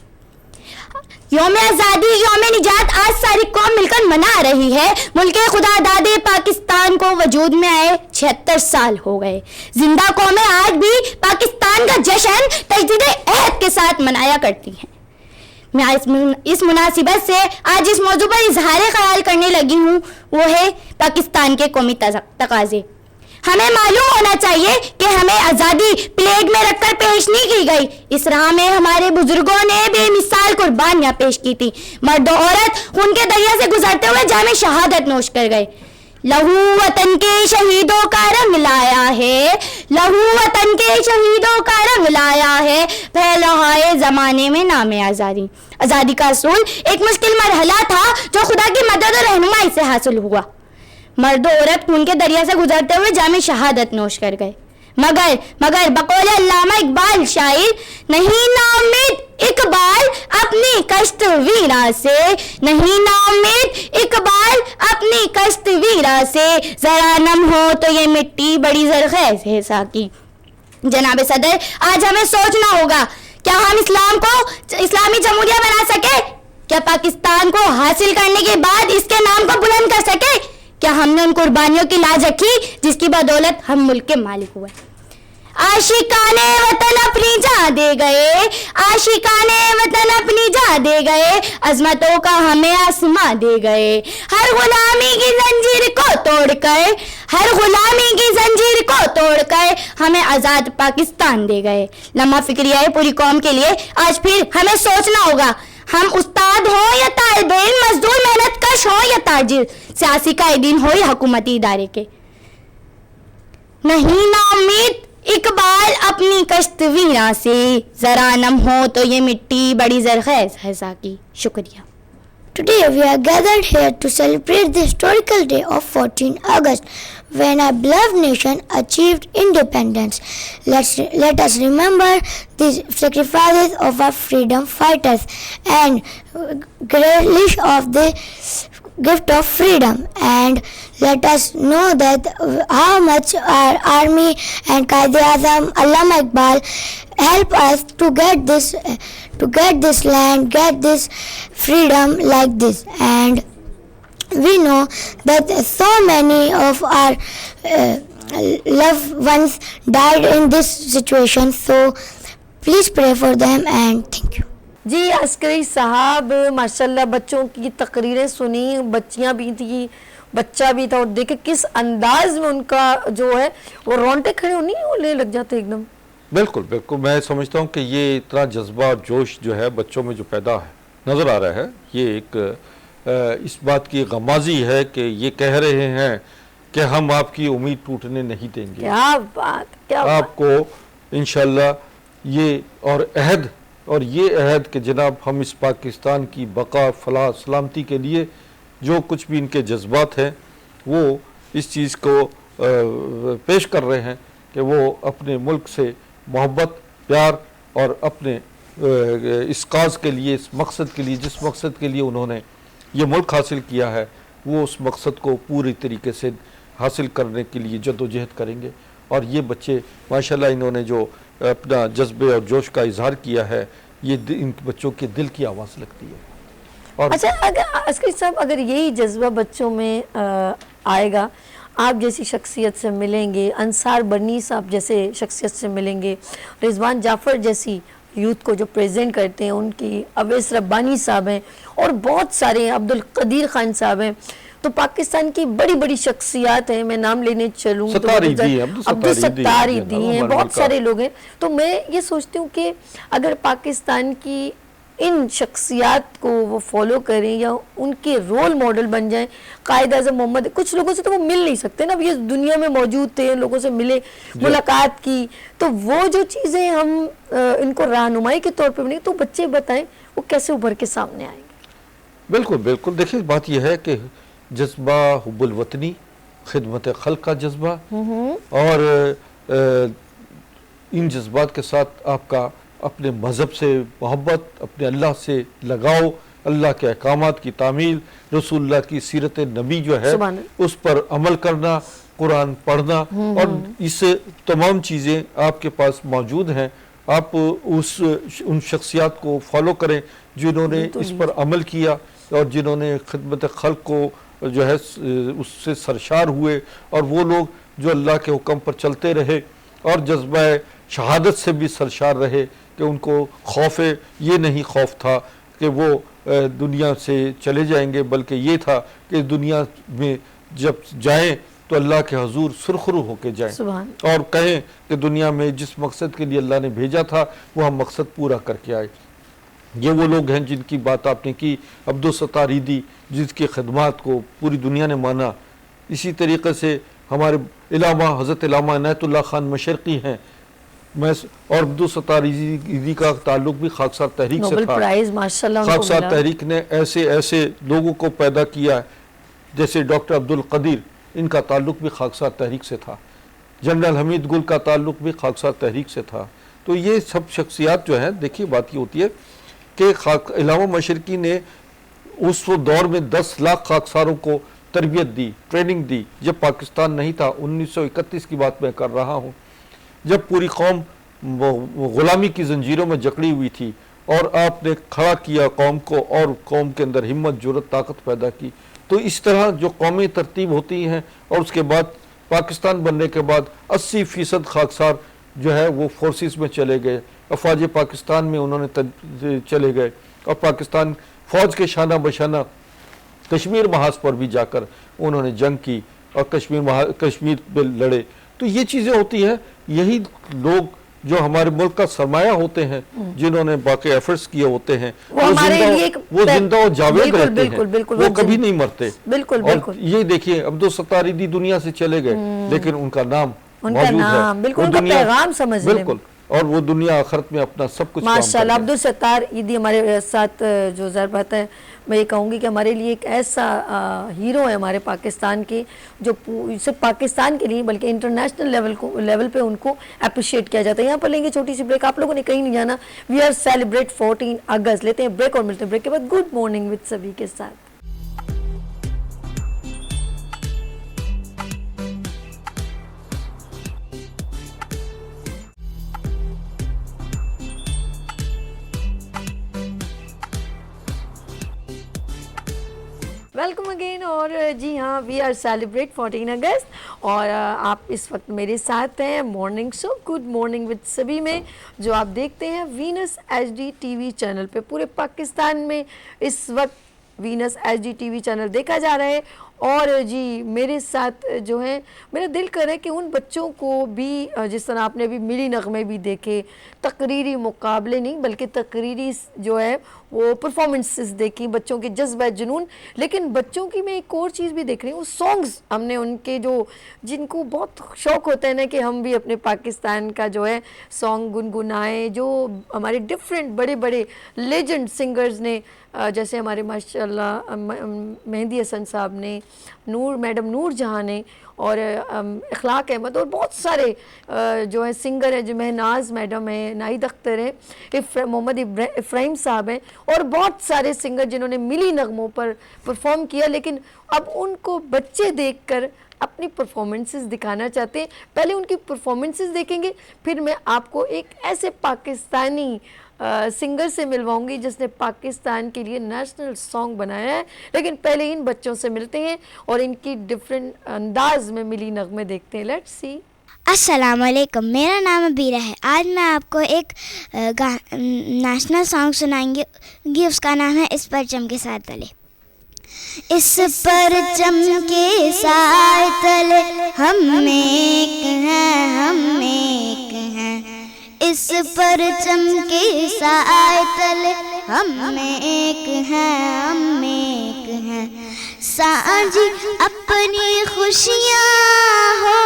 یوم آزادی، یوم نجات آج ساری قوم مل کر منا رہی ہے۔ ملک خدا داد پاکستان کو وجود میں آئے 76 سال ہو گئے۔ زندہ قومیں آج بھی پاکستان کا جشن تجدید عہد کے ساتھ منایا کرتی ہیں۔ میں اس مناسبت سے آج اس موضوع پر اظہار خیال کرنے لگی ہوں، وہ ہے پاکستان کے قومی تقاضے۔ ہمیں معلوم ہونا چاہیے کہ ہمیں آزادی پلیٹ میں رکھ کر پیش نہیں کی گئی، اس راہ میں ہمارے بزرگوں نے بے مثال قربانیاں پیش کی تھی۔ مرد و عورت خون کے دریا سے گزرتے ہوئے جام شہادت نوش کر گئے۔ لہو وطن کے شہیدوں کا رنگ لایا ہے، لہو وطن کے شہیدوں کا رنگ لایا ہے، پھیلا ہے زمانے میں نام آزادی۔ آزادی کا اصول ایک مشکل مرحلہ تھا جو خدا کی مدد اور رہنمائی سے حاصل ہوا۔ مرد و عورت خون کے دریا سے گزرتے ہوئے جام شہادت نوش کر گئے، مگر بقول علامہ اقبال شاعر، نہیں نا امید اقبال اپنی کشت ویرا سے، نہیں نا امید اقبال اپنی کشت ویرا سے، ذرا نم ہو تو یہ مٹی بڑی زرخیز ہے ساکی۔ جناب صدر، آج ہمیں سوچنا ہوگا، کیا ہم اسلام کو اسلامی جمہوریہ بنا سکے؟ کیا پاکستان کو حاصل کرنے کے بعد اس کے نام کو بلند کر سکے؟ کیا ہم نے ان قربانیوں کی لاج رکھی جس کی بدولت ہم ملک کے مالک ہوئے؟ عاشقان وطن اپنی جان دے گئے، عاشقان وطن اپنی جان دے گئے، عظمتوں کا ہمیں آسماں دے گئے، ہر غلامی کی زنجیر کو توڑ کر، ہر غلامی کی زنجیر کو توڑ کر ہمیں آزاد پاکستان دے گئے۔ لمحہ فکریہ ہے پوری قوم کے لیے، آج پھر ہمیں سوچنا ہوگا، ہم استاد ہوں یا طالب علم، مزدور محنت کش ہوں یا تاجر، سیاسی قائدین ہو یا حکومتی ادارے کے، نہیں نا امید اقبال اپنی کشت ویرا سے، ذرا نم ہو تو یہ مٹی بڑی زرخیز ہے ساکی۔ شکریہ۔ Today we are gathered here to celebrate the historical day of 14 August, when our beloved nation achieved independence. Let us remember the sacrifices of our freedom fighters and relish of the gift of freedom, and let us know that how much our army and Quaid-e-Azam Allama Iqbal help us to get this land, get this freedom like this. And we know that so many of our loved ones died in this situation, so please pray for them and thank you. جی عسکری صاحب ماشاءاللہ بچوں کی تقریریں سنی, بچیاں بھی تھی, بچہ بھی تھا, اور دیکھیں کس انداز میں ان کا جو ہے وہ رونٹے کھڑے ہونے لگ جاتے ایک دم. بالکل بالکل, میں سمجھتا ہوں کہ یہ اتنا جذبہ اور جوش جو ہے بچوں میں جو پیدا ہے نظر آ رہا ہے, یہ ایک اس بات کی غمازی ہے کہ یہ کہہ رہے ہیں کہ ہم آپ کی امید ٹوٹنے نہیں دیں گے. کیا بات, کیا بات. آپ کو انشاءاللہ یہ اور یہ عہد کہ جناب ہم اس پاکستان کی بقا فلاح سلامتی کے لیے جو کچھ بھی ان کے جذبات ہیں وہ اس چیز کو پیش کر رہے ہیں کہ وہ اپنے ملک سے محبت, پیار اور اپنے اس کاز کے لیے, اس مقصد کے لیے, جس مقصد کے لیے انہوں نے یہ ملک حاصل کیا ہے, وہ اس مقصد کو پوری طریقے سے حاصل کرنے کے لیے جدوجہد کریں گے. اور یہ بچے ماشاءاللہ انہوں نے جو اپنا جذبے اور جوش کا اظہار کیا ہے, یہ ان بچوں کے دل کی آواز لگتی ہے. اور اچھا اگر عسکری صاحب اگر یہی جذبہ بچوں میں آئے گا, آپ جیسی شخصیت سے ملیں گے, انصار برنی صاحب جیسے شخصیت سے ملیں گے, رضوان جعفر جیسی یوتھ کو جو پریزنٹ کرتے ہیں, ان کی اویس ربانی صاحب ہیں, اور بہت سارے ہیں, عبدالقدیر خان صاحب ہیں, تو پاکستان کی بڑی بڑی شخصیات ہیں, میں نام لینے چلوں تو عبدالستار ایدھی ہیں, بہت سارے لوگ ہیں. تو میں یہ سوچتی ہوں کہ اگر پاکستان کی ان شخصیات کو وہ فالو کریں یا ان کے رول ماڈل بن جائیں, قائد اعظم محمد, کچھ لوگوں سے تو وہ مل نہیں سکتے نا, یہ دنیا میں موجود تھے, لوگوں سے ملے, ملاقات کی, تو وہ جو چیزیں ہم ان کو رہنمائی کے طور پہ بنیں, تو بچے بتائیں وہ کیسے ابھر کے سامنے آئیں گے. بالکل بالکل, دیکھیں بات یہ ہے کہ جذبہ حب الوطنی, خدمت خلق کا جذبہ, اور ان جذبات کے ساتھ آپ کا اپنے مذہب سے محبت, اپنے اللہ سے لگاؤ, اللہ کے احکامات کی تعمیل, رسول اللہ کی سیرت نبی جو ہے اس پر عمل کرنا, قرآن پڑھنا, اور اس تمام چیزیں آپ کے پاس موجود ہیں. آپ ان شخصیات کو فالو کریں جنہوں نے اس پر عمل کیا اور جنہوں نے خدمت خلق کو جو ہے اس سے سرشار ہوئے, اور وہ لوگ جو اللہ کے حکم پر چلتے رہے اور جذبہ شہادت سے بھی سرشار رہے, کہ ان کو خوف یہ نہیں خوف تھا کہ وہ دنیا سے چلے جائیں گے, بلکہ یہ تھا کہ دنیا میں جب جائیں تو اللہ کے حضور سرخرو ہو کے جائیں اور کہیں کہ دنیا میں جس مقصد کے لیے اللہ نے بھیجا تھا وہ ہم مقصد پورا کر کے آئے. یہ وہ لوگ ہیں جن کی بات آپ نے کی, عبدالستار ایدھی, جس کی خدمات کو پوری دنیا نے مانا. اسی طریقے سے ہمارے علامہ حضرت علامہ عنایت اللہ خان مشرقی ہیں, اور عبدالستار ایدھی کا تعلق بھی خاکسار تحریک سے تھا. خاکسار تحریک نے ایسے لوگوں کو پیدا کیا جیسے ڈاکٹر عبدالقدیر, ان کا تعلق بھی خاکسار تحریک سے تھا. جنرل حمید گل کا تعلق بھی خاکسار تحریک سے تھا. تو یہ سب شخصیات جو ہیں, دیکھیے بات یہ ہوتی ہے کہ علامہ مشرقی نے اس دور میں 10 لاکھ خاکساروں کو تربیت دی, ٹریننگ دی, جب پاکستان نہیں تھا. 1931 کی بات میں کر رہا ہوں, جب پوری قوم غلامی کی زنجیروں میں جکڑی ہوئی تھی, اور آپ نے کھڑا کیا قوم کو, اور قوم کے اندر ہمت, جرأت, طاقت پیدا کی. تو اس طرح جو قومی ترتیب ہوتی ہیں, اور اس کے بعد پاکستان بننے کے بعد 80% خاکسار جو ہے وہ فورسز میں چلے گئے, افواج پاکستان میں انہوں نے چلے گئے, اور پاکستان فوج کے شانہ بشانہ کشمیر محاذ پر بھی جا کر انہوں نے جنگ کی اور کشمیر پہ لڑے. تو یہ چیزیں ہوتی ہیں. یہی لوگ جو ہمارے ملک کا سرمایہ ہوتے ہیں, جنہوں نے باقی ایفرٹس کیے ہوتے ہیں, وہ زندہ و جاوید رہتے ہیں, وہ کبھی نہیں مرتے. اور یہ دیکھیے عبدالستار ایدھی دنیا سے چلے گئے, لیکن ان کا نام موجود ہے, بالکل ان کا پیغام سمجھ لیں, بالکل, اور وہ دنیا آخرت میں اپنا سب کچھ ماشاءاللہ. عبدالستار ایدھی ہمارے ساتھ جو ظاہر بات ہے میں یہ کہوں گی کہ ہمارے لیے ایک ایسا ہیرو ہے ہمارے پاکستان کے جو صرف پاکستان کے لیے بلکہ انٹرنیشنل لیول پہ ان کو اپریشیٹ کیا جاتا ہے. یہاں پر لیں گے چھوٹی سی بریک. آپ لوگوں نے کہیں نہیں جانا. وی آر سیلیبریٹ 14 اگست. لیتے ہیں بریک اور ملتے ہیں بریک کے بعد گڈ مارننگ وتھ سبھی کے ساتھ. Welcome again. اور جی ہاں, وی آر سیلیبریٹ 14 اگست اور آپ اس وقت میرے ساتھ ہیں morning show good morning with سبھی میں, جو آپ دیکھتے ہیں Venus H D T V چینل پہ. پورے پاکستان میں اس وقت Venus H D T V چینل دیکھا جا رہا ہے. اور جی میرے ساتھ جو ہیں, میرا دل کرے کہ ان بچوں کو بھی جس طرح آپ نے ابھی ملی نغمے بھی دیکھے, تقریری مقابلے نہیں بلکہ تقریری جو ہے وہ پرفارمنسز دیکھی, بچوں کے جذبہ جنون. لیکن بچوں کی میں ایک اور چیز بھی دیکھ رہی ہوں, وہ سانگز ہم نے ان کے جو جن کو بہت شوق ہوتا ہے نا کہ ہم بھی اپنے پاکستان کا جو ہے سانگ گنگنائیں, جو ہمارے ڈفرینٹ بڑے بڑے لیجنڈ سنگرز نے, جیسے ہمارے ماشاء اللہ مہندی حسن صاحب نے, میڈم نور جہاں نے, اور اخلاق احمد, اور بہت سارے جو ہے سنگر ہیں, جو مہناز میڈم ہیں, ناہید اختر ہیں, محمد افراہیم صاحب ہیں, اور بہت سارے سنگر جنہوں نے ملی نغموں پر پرفارم کیا. لیکن اب ان کو بچے دیکھ کر اپنی پرفارمنسز دکھانا چاہتے ہیں. پہلے ان کی پرفارمنسز دیکھیں گے, پھر میں آپ کو ایک ایسے پاکستانی سنگر سے ملواؤں گی جس نے پاکستان کے لیے نیشنل سانگ بنایا ہے. لیکن پہلے ان بچوں سے ملتے ہیں اور ان کی ڈفرینٹ انداز میں ملی نغمے دیکھتے ہیں. Let's see. السلام علیکم, میرا نام عبیرہ ہے. آج میں آپ کو ایک نیشنل سانگ سنائیں گی. اس کا نام ہے اس پرچم کے سائے تلے. اس پرچم کے سائے تلے ہم ایک ہیں, ہم ایک ہیں. اس پرچم کے سائے تلے ہم ایک ہیں, ہم ایک ہیں. سانجی اپنی خوشیاں ہو,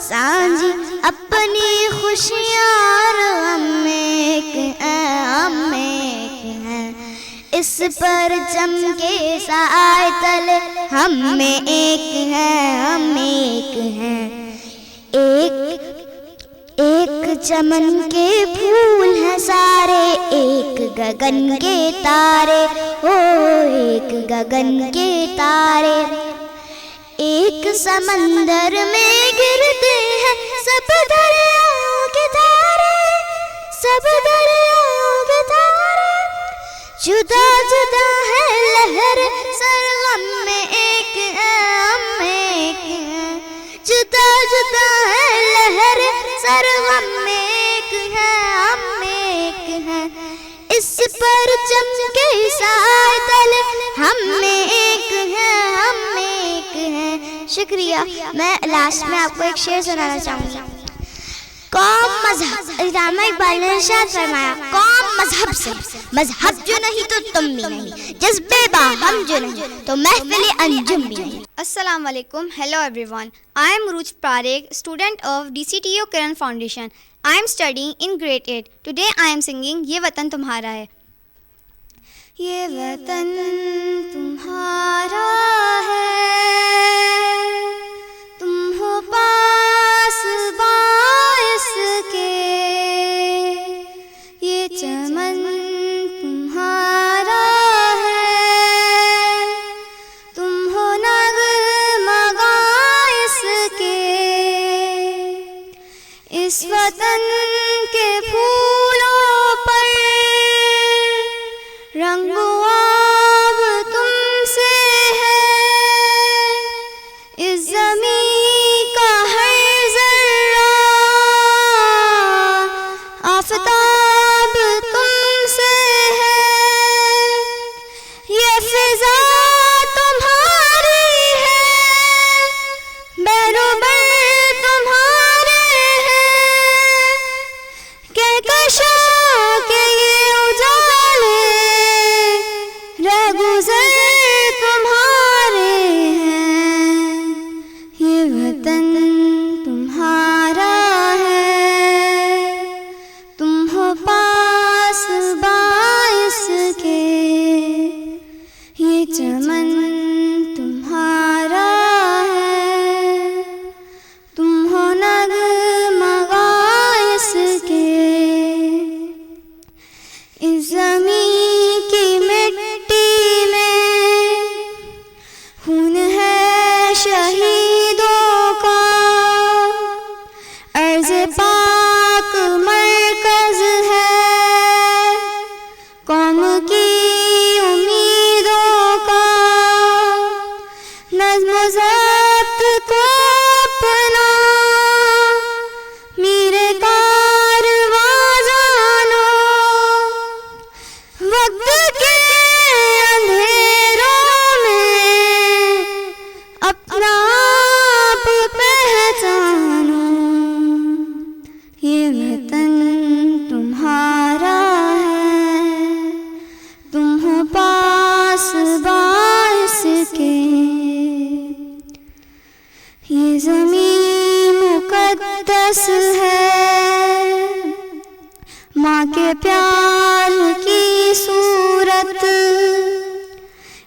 سانجی اپنی خوشیاں, ہم ایک ہیں, ہم ایک ہیں. اس پرچم کے سائے تلے ہم ایک ہیں, ہم ایک ہیں. ایک چمن کے پھول ہیں سارے, ایک گگن کے تارے, ہو ایک گگن کے تارے. ایک سمندر میں گرتے ہیں سب دریاؤں کے تارے, سب دریاؤں کے تارے. جدا جدا ہے لہر سرغم میں, ایک ہے ہم ایک ہیں. جدا جدا ہے لہر سرغم میں, ایک ہے ہم ایک ہیں. اس پرچم کے سائے تلے ہم ایک ہیں, ہم ایک ہیں. شکریہ. میں لاسٹ میں آپ کو ایک شعر سنانا چاہوں گی. قوم مذہب, علامہ اقبال نے ارشاد فرمایا, قوم مذہب سے, مذہب جو نہیں تو تم بھی نہیں, جذبے باہم جو نہیں تو محفل انجم بھی نہیں. السلام علیکم. Hello every one. I am Ruj Parekh, student of DCTO Kiran Foundation. I am studying in grade 8. Today I am singing یہ وطن تمہارا ہے. یہ وطن تمہارا ہے, تم ہو پاس باعث کے, یہ چمن تمہارا ہے, تم ہو نغمہ گائس کے. اس وطن کے پھولوں پر رنگ و آب تم سے ہے, اس زمین کا ہر ذرہ آفتاب تم سے ہے. یہ فضا تمہاری ہے, بحر و بر تمہارے ہیں, کہکشاں کے یہ اجالے رہ گزر تمہارے ہیں. یہ یہ زمین مقدس ہے، ماں کے پیار کی صورت،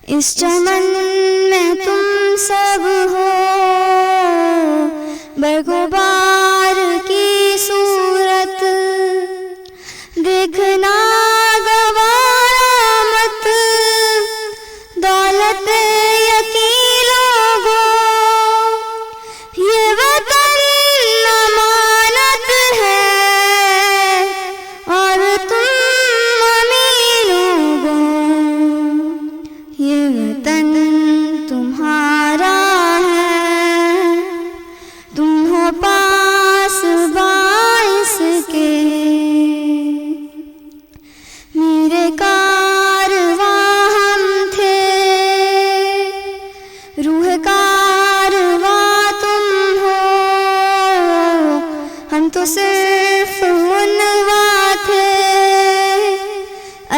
اس چمن میں تم سب ہو، برگبار کی صورت، دیکھنا گوارا مت دولت یقین لوگوں، یہ وطن امانت ہے اور تم امین لوگوں، یہ وطن تمہارا ہے، تم ہو پاس باعث کے، میرے کارواں ہم تھے، روح کارواں تم ہو، ہم تو صرف عنواں تھے،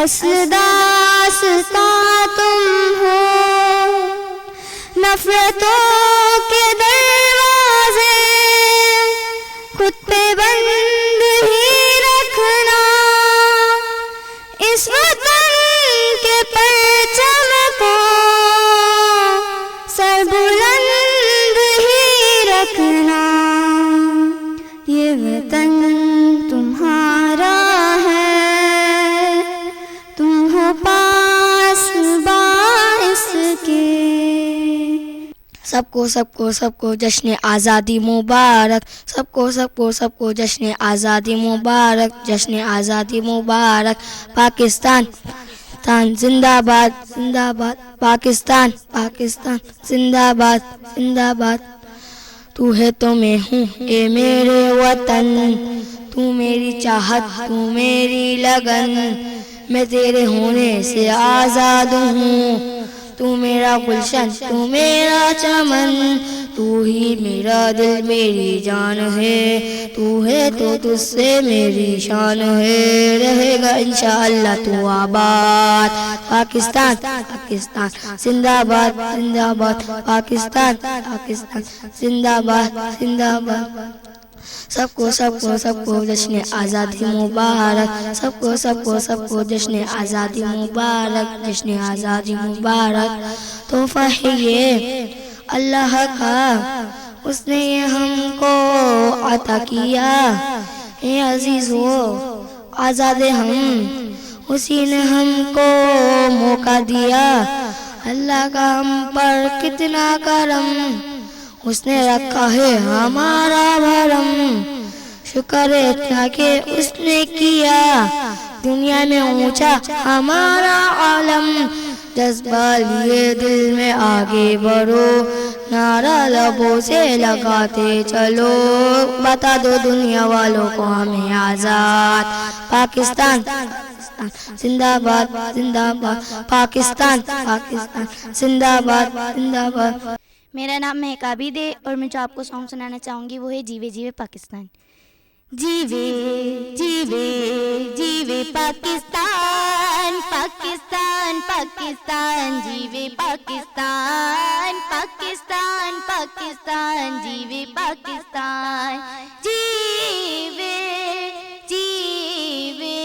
اصل داستاں تم ہو، نفرتوں کے دروازے خود پہ بند ہی رکھنا، اس وطن کے پرچم کو سر بلند ہی رکھنا، یہ وطن تمہارا ہے، تم ہو پاس باعث کے۔ سب کو جشن آزادی مبارک، سب کو جشن آزادی مبارک، جشن آزادی مبارک، پاکستان زندہ باد زندہ باد، پاکستان زندہ باد زندہ باد، تو ہے تو میں ہوں اے میرے وطن، تو میری چاہت تو میری لگن، میں تیرے ہونے سے آزاد ہوں، تو میرا گلشن تو میرا چمن، تو ہی میرا دل میری جان ہے، تو ہے تو تجھ سے میری شان ہے، رہے گا انشاءاللہ تو آباد، پاکستان زندہ باد زندہ باد، پاکستان زندہ باد زندہ باد، سب کو جشن آزادی مبارک، سب کو جشن آزادی مبارک، جشن آزادی مبارک، تحفہ ہے یہ اللہ کا، اس نے یہ ہم کو عطا کیا، اے عزیز ہو آزاد ہم، اسی نے ہم کو موقع دیا، اللہ کا ہم پر کتنا کرم، اس نے رکھا ہے ہمارا بھرم، شکر ہے کیا کہ اس نے کیا، دنیا میں اونچا ہمارا عالم، جذبہ لیے دل میں آگے بڑھو، نعرہ لبوں سے لگاتے چلو، بتا دو دنیا والوں کو ہمیں آزاد، پاکستان زندہ باد زندہ باد، پاکستان زندہ باد زندہ باد۔ میرا نام مہک عابد ہے اور میں جو آپ کو سانگ سنانا چاہوں گی وہ ہے جیوے جیوے پاکستان۔ جیوے جیوے جیوے پاکستان پاکستان پاکستان، جیوے پاکستان پاکستان پاکستان، جیوے پاکستان، جیوے جیوے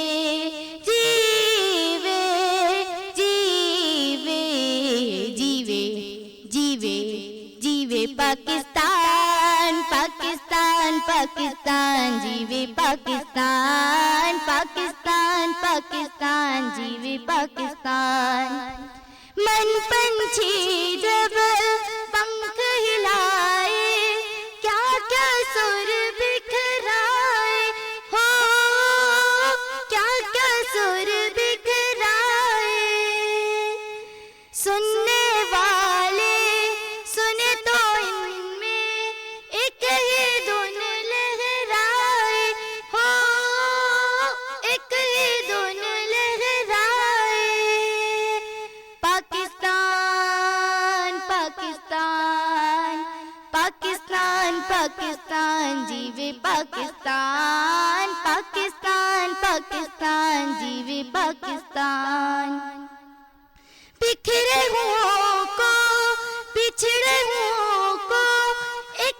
جیوے جیوے جیوے جیوے جیوے پاکستان پاکستان پاکستان، جیوے پاکستان پاکستان پاکستان، جیوے پاکستان، من پنچھی جب پنکھ ہلائے، کیا کیا سر بکھرائے، ہو کیا کیا سر بکھرائے، سننے والے سنے تو ان میں ایک ہی دھن لہرائے، ہو ایک ہی دھن لہرائے، پاکستان پاکستان پاکستان پاکستان، جیوے پاکستان پاکستان پاکستان، جیوے پاکستان، بکھرے ہوں کو بچھڑے ہوں کو ایک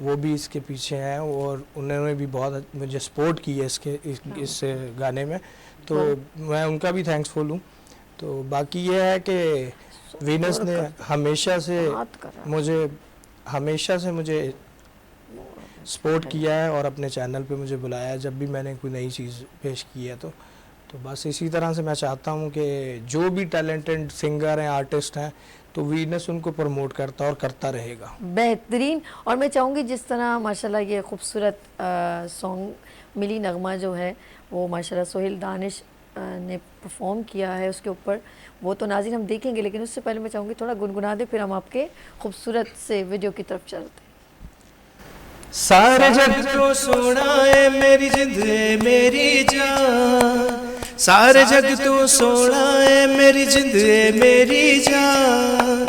وہ بھی اس کے پیچھے ہیں اور انہوں نے بھی بہت مجھے سپورٹ کی ہے اس گانے میں, تو میں ان کا بھی تھینکس فل ہوں. تو باقی یہ ہے کہ وینس نے ہمیشہ سے مجھے سپورٹ کیا ہے اور اپنے چینل پہ مجھے بلایا ہے جب بھی میں نے کوئی نئی چیز پیش کی ہے. تو بس اسی طرح سے میں چاہتا ہوں کہ جو بھی ٹیلنٹڈ سنگر ہیں, آرٹسٹ ہیں, تو وینس ان کو پروموٹ کرتا اور کرتا رہے گا. بہترین. اور میں چاہوں گی جس طرح ماشاءاللہ یہ خوبصورت سانگ ملی نغمہ جو ہے وہ ماشاءاللہ سہیل دانش نے پرفارم کیا ہے اس کے اوپر, وہ تو ناظرین ہم دیکھیں گے, لیکن اس سے پہلے میں چاہوں گی تھوڑا گنگنا دے, پھر ہم آپ کے خوبصورت سے ویڈیو کی طرف چلتے ہیں. سارے جگ تو سونا ہے میری جند ہے میری جان, سارے جگ تو سونا ہے میری جند ہے میری جان,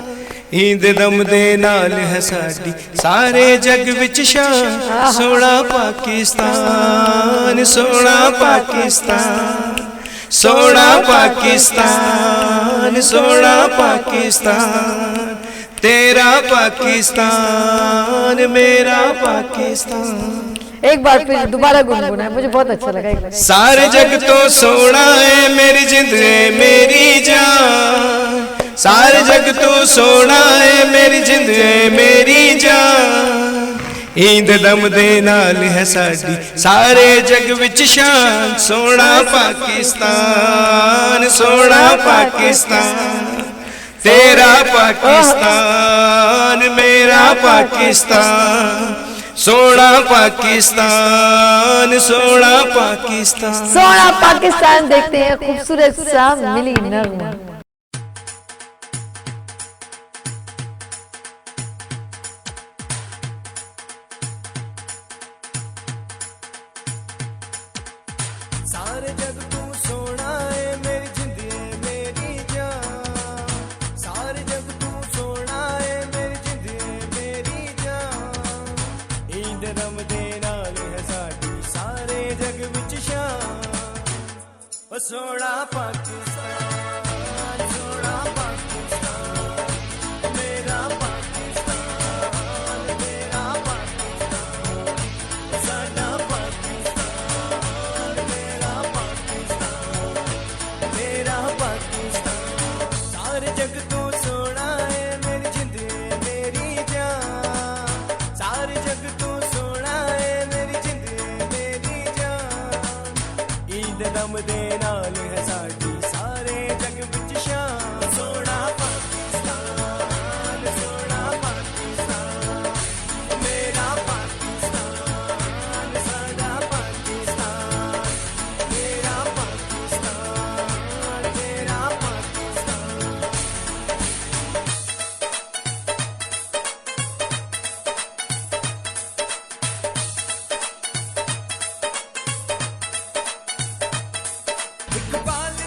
ایند دم دے نال ہے ساڈی سارے جگ وچ شان, سونا پاکستان سونا پاکستان سونا پاکستان سونا پاکستان, تیرا پاکستان میرا پاکستان. ایک بار پھر دوبارہ گنگنا ہے, مجھے بہت اچھا لگا. سارے جگ تو سونا ہے میری جند ہے میری جان, سارے جگ تو سونا ہے میری جند ہے میری جان, ایند دم دے نال ہے ساڈی سارے جگ وچ شان, سونا پاکستان سونا پاکستان, تیرا پاکستان میرا پاکستان, سونا پاکستان سونا پاکستان. سونا پاکستان دیکھتے ہیں خوبصورت سا ملی نغمہ. سارے جگ تو سونا ہے میری جند ہے میری جان, سارے جگ تو سونا ہے میری جند ہے میری جان, ایند رم دے نال ہے ساڈی سارے جگ وچ شان, او سونا پاکستان سونا پاکستان میرا پاکستان میرا پاکستان, ساڈا پاکستان میرا پاکستان میرا پاکستان. سارے جگ تو سونا ہے میری جند ہے میری جان, سارے جگ تو سونا ہے میری جند ہے میری جان, ایند دم دے نال ہے ساڈی سارے جگ وچ شان, سونا پاکستان سونا پاکستان میرا پاکستان ساڈا پاکستان میرا پاکستان میرا پاکستان. اقبال دے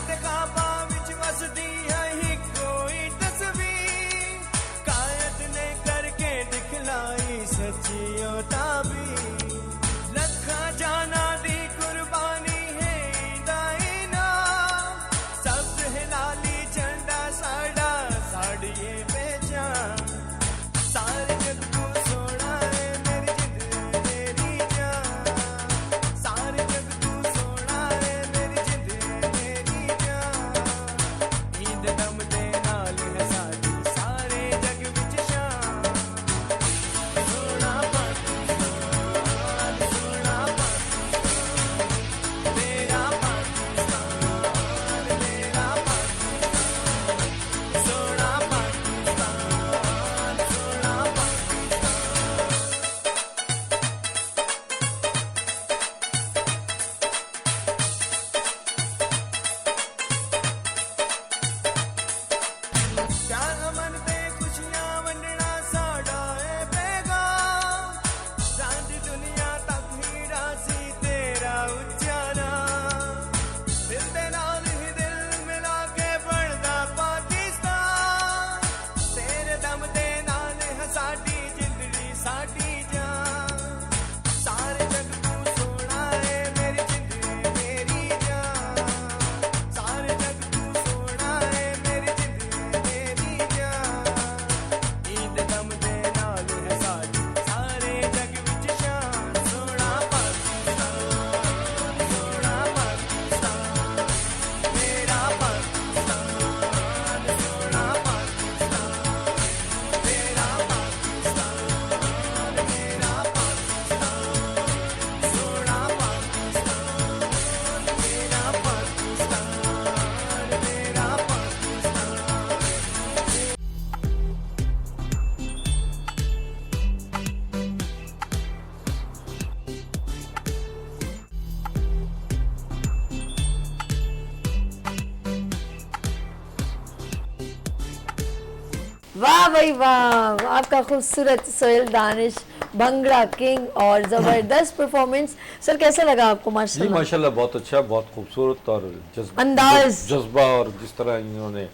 واہ بھائی واہ, آپ کا خوبصورت سہیل دانش بھنگڑا کنگ اور زبردست پرفارمنس. سر کیسا لگا آپ کو؟ جی ماشاءاللہ بہت اچھا, بہت خوبصورت اور جذبہ اور جس طرح انہوں نے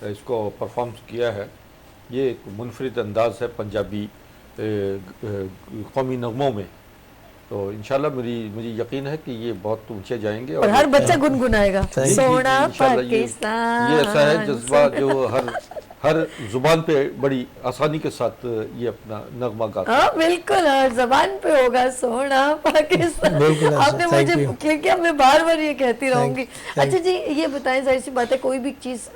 اس کو پرفارم کیا ہے, یہ ایک منفرد انداز ہے پنجابی قومی نغموں میں. تو انشاءاللہ مجھے یقین ہے کہ یہ بہت اونچے جائیں گے اور ہر بچہ گنگنائے گا سونا پاکستان. یہ ایسا ہے جذبہ جو ہر زبان پہ بڑی آسانی کے ساتھ یہ اپنا نغمہ گاتا ہے. ہاں بالکل, ہر زبان پہ ہوگا سونا پاکستان. آپ نے مجھے کیا, میں بار بار یہ کہتی رہوں گی. اچھا جی یہ بتائیں, ظاہر سی بات ہے کوئی بھی چیز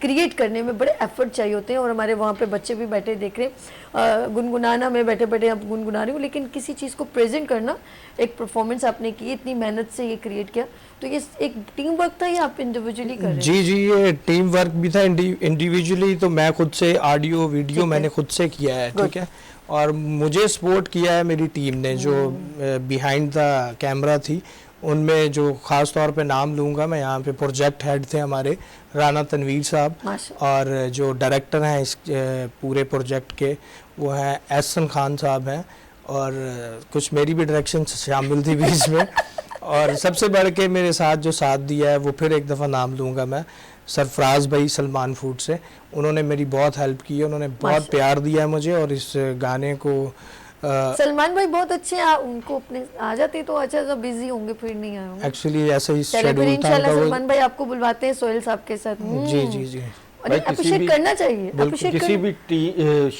کریٹ کرنے میں بڑے ایفرٹ چاہیے ہوتے ہیں, اور ہمارے وہاں پہ بچے بھی بیٹھے دیکھ رہے ہیں گنگنانا, میں بیٹھے بیٹھے اب گنگنا رہی ہوں, لیکن کسی چیز کو پریزنٹ کرنا, ایک پرفارمنس آپ نے کی, اتنی محنت سے یہ کریٹ کیا, تو یہ ایک ٹیم ورک تھا یا آپ انڈیویجولی کر رہے ہیں؟ جی یہ ٹیم ورک بھی تھا, انڈیویجولی تو میں خود سے آڈیو ویڈیو میں نے خود سے کیا ہے, ٹھیک ہے, اور مجھے سپورٹ کیا ہے میری ٹیم نے جو بیہائنڈ دا کیمرہ تھی. ان میں جو خاص طور پہ نام لوں گا میں, یہاں پہ پروجیکٹ ہیڈ تھے ہمارے رانا تنویر صاحب, اور جو ڈائریکٹر ہیں اس پورے پروجیکٹ کے وہ ہیں احسن خان صاحب ہیں, اور کچھ میری بھی ڈائریکشن شامل تھی بھی اس میں. اور سب سے بڑھ کے میرے ساتھ جو ساتھ دیا ہے وہ پھر ایک دفعہ نام لوں گا میں, سرفراز بھائی سلمان فوڈ سے. انہوں نے میری بہت ہیلپ کی ہے, انہوں نے بہت پیار دیا ہے مجھے, اور اس گانے کو سلمان بھائی بہت اچھے ہیں, ان کو اپنے آ جاتے تو اچھا سا بزی ہوں گے, پھر نہیں آئے ہوں گے ایکچولی ایسا ہی شیڈول تھا. انشاءاللہ سلمان بھائی آپ کو بلواتے ہیں سہیل صاحب کے ساتھ. جی جی جی اپریشیٹ کرنا چاہیے, کسی بھی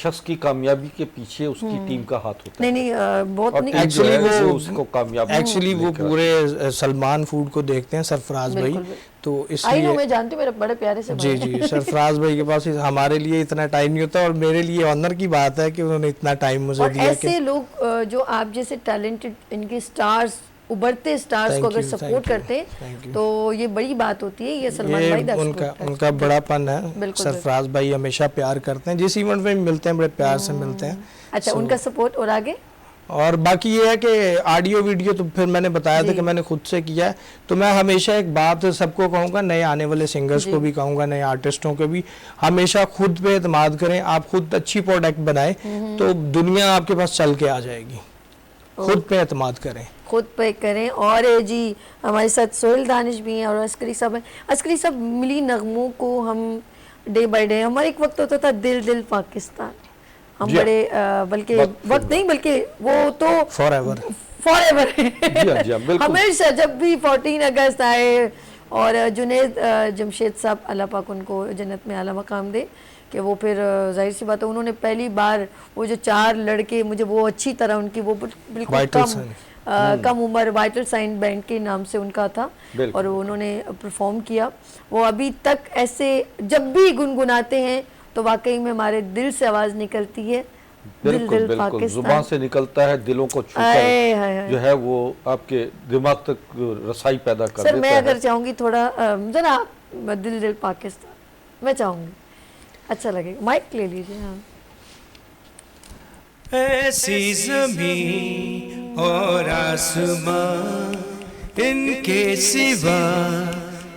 شخص کی کامیابی کے پیچھے اس کی ٹیم کا ہاتھ ہوتا ہے. نہیں بہت نہیں, ایکچولی وہ پورے سلمان فوڈ کو دیکھتے ہیں سرفراز بھائی, تو اس لیے میں جانتی ہوں میرے بڑے پیارے سے. جی جی سرفراز بھائی کے پاس ہمارے لیے اتنا ٹائم نہیں ہوتا, اور میرے لیے آنر کی بات ہے کہ انہوں نے اتنا ٹائم مجھے دیا. ایسے لوگ جو آپ جیسے ٹیلنٹڈ ان کے سٹارز, ابھرتے سٹارز کو اگر سپورٹ کرتے ہیں تو یہ بڑی بات ہوتی ہے. یہ سلمان بھائی ان کا بڑا پن ہے. سرفراز بھائی ہمیشہ پیار کرتے ہیں, جس ایونٹ میں ملتے ہیں بڑے پیار سے ملتے ہیں. اچھا ان کا سپورٹ. اور آگے اور باقی یہ ہے کہ آڈیو ویڈیو تو پھر میں نے بتایا تھا کہ میں نے خود سے کیا ہے, تو میں ہمیشہ ایک بات سب کو کہوں گا, نئے آنے والے سنگرز کو بھی کہوں گا, نئے آرٹسٹوں کو بھی, ہمیشہ خود پہ اعتماد کریں. آپ خود اچھی پروڈکٹ بنائیں تو دنیا آپ کے پاس چل کے آ جائے گی. خود پہ اعتماد کریں, خود پہ کریں. اور جی ہمارے ساتھ سہیل دانش بھی ہیں اور عسکری صاحب ہیں. عسکری صاحب ملی نغموں کو ہم ڈے بائی ڈے, ہمارا ایک وقت ہوتا تھا دل دل پاکستان, ہم بڑے بلکہ وقت نہیں بلکہ وہ تو فار ایور ہمیشہ جب بھی 14 اگست آئے, اور جنید جمشید صاحب اللہ پاک ان کو جنت میں اعلیٰ مقام دے, کہ وہ پھر ظاہر سی بات ہے انہوں نے پہلی بار وہ جو 4 لڑکے, مجھے وہ اچھی طرح ان کی وہ بالکل کم عمر وائٹل سائن بینڈ کے نام سے ان کا تھا, اور انہوں نے پرفارم کیا. وہ ابھی تک ایسے جب بھی گنگناتے ہیں تو واقعی میں ہمارے دل سے آواز نکلتی ہے. بالکل بالکل زبان سے نکلتا ہے, دلوں کو چھو کر جو ہے وہ آپ کے دماغ تک رسائی پیدا کر دیتا ہے. سر میں اگر چاہوں گی تھوڑا ذرا دل دل پاکستان میں چاہوں گی, اچھا لگے گا. مائک لے لیجیے. ہاں ایسی زمین اور آسمان ان کے سوا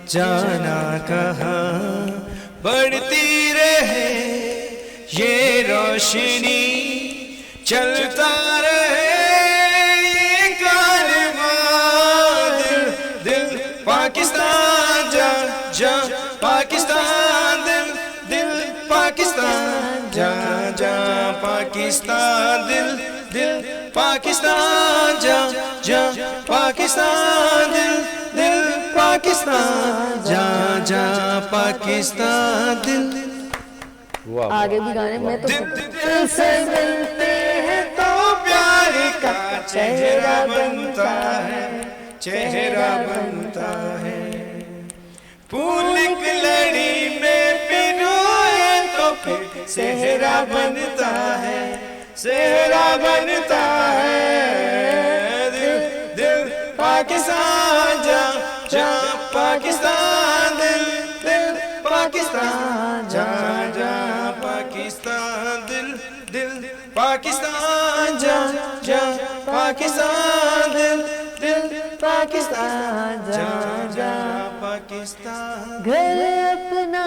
جانا کہاں, بڑھتی رہے یہ روشنی, چلتا رہے یہ کارواں, دل دل پاکستان جا جا پاکستان, دل دل پاکستان جا جا پاکستان, دل دل پاکستان جا جا پاکستان, دل دل پاکستان جا جا پاکستان, دل. آگے بھی گانے میں تو دل سے ملتے ہیں تو پیار کا چہرہ بنتا ہے, چہرہ بنتا ہے. پھول کی لڑی میں پنوئے تو پھر صحرا بنتا ہے, صحرا بنتا ہے. دل دل پاکستان جا جا پاکستان, دل دل پاکستان جا جا پاکستان, دل دل پاکستان جا جا پاکستان, دل دل پاکستان جا جا پاکستان. گھر اپنا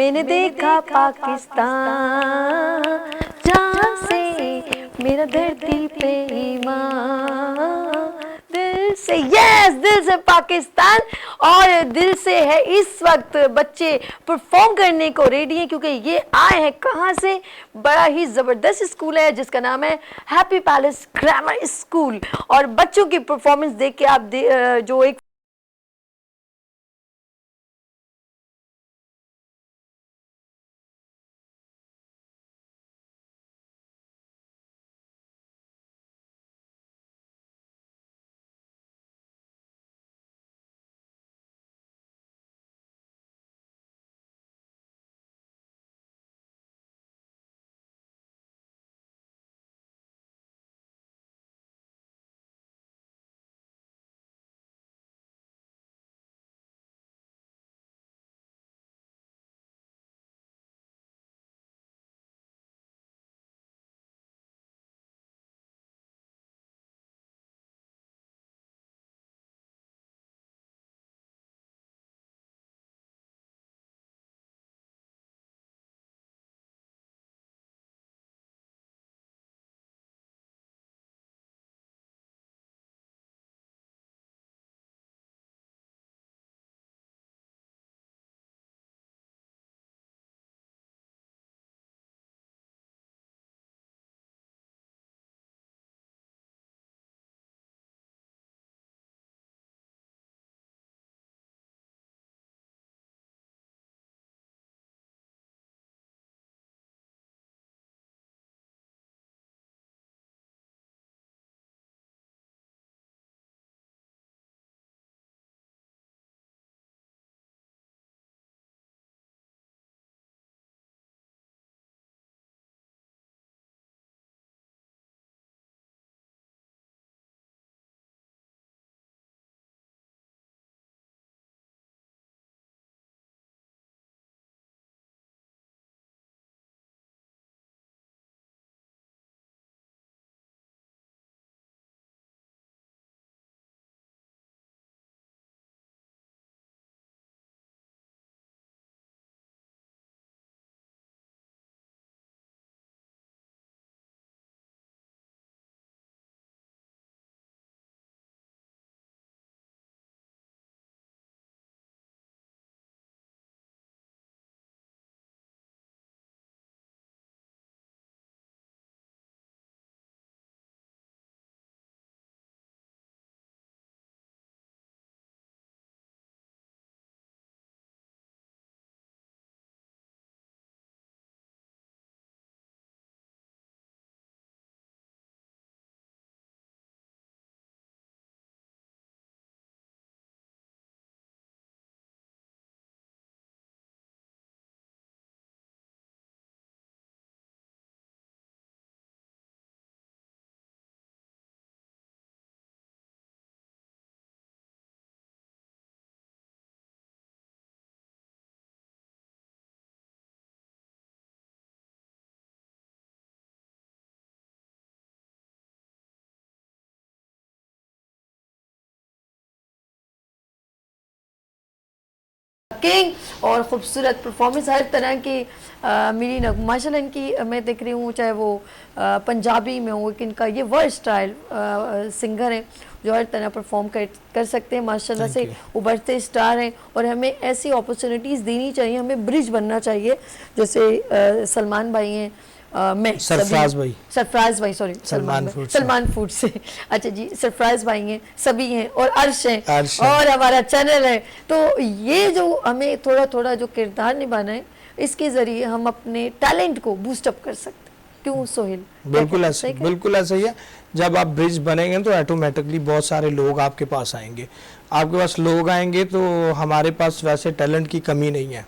میں نے دیکھا پاکستان جہاں سے میرا دھرتی پہ ایمان، دل سے، یس دل سے پاکستان، اور دل سے ہے اس وقت بچے پرفارم کرنے کو ریڈی ہیں، کیونکہ یہ آئے ہیں کہاں سے؟ بڑا ہی زبردست اسکول ہے جس کا نام ہے ہیپی پیلس گرامر اسکول، اور بچوں کی پرفارمنس دیکھ کے آپ جو ایک اور خوبصورت پرفارمنس ہر طرح کی میری ماشاء اللہ ان کی میں دیکھ رہی ہوں، چاہے وہ پنجابی میں ہو، ان کا یہ ورسٹائل سنگر ہیں جو ہر طرح پرفارم کر سکتے ہیں، ماشاء اللہ سے ابھرتے اسٹار ہیں، اور ہمیں ایسی اپرچونیٹیز دینی چاہیے، ہمیں برج بننا چاہیے، جیسے سلمان بھائی ہیں، میں سرفراز بھائی سوری سلمان فوڈ سے، اچھا جی سرفراز بھائی ہیں، سبھی ہیں، اور عرش ہیں، اور ہمارا چینل ہے، تو یہ جو ہمیں تھوڑا تھوڑا جو کردار نبھانا ہے، اس کے ذریعے ہم اپنے ٹیلنٹ کو بوسٹ اپ کر سکتے ہیں، کیوں سہیل؟ بالکل ایسا ہی ہے، جب آپ برج بنیں گے تو ایٹومیٹکلی بہت سارے لوگ آپ کے پاس آئیں گے، آپ کے پاس لوگ آئیں گے تو ہمارے پاس ویسے ٹیلنٹ کی کمی نہیں ہے،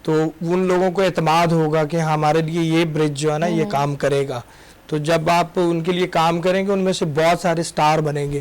تو ان لوگوں کو اعتماد ہوگا کہ ہمارے لیے یہ برج جو ہے نا یہ کام کرے گا، تو جب آپ ان کے لیے کام کریں گے ان میں سے بہت سارے سٹار بنیں گے،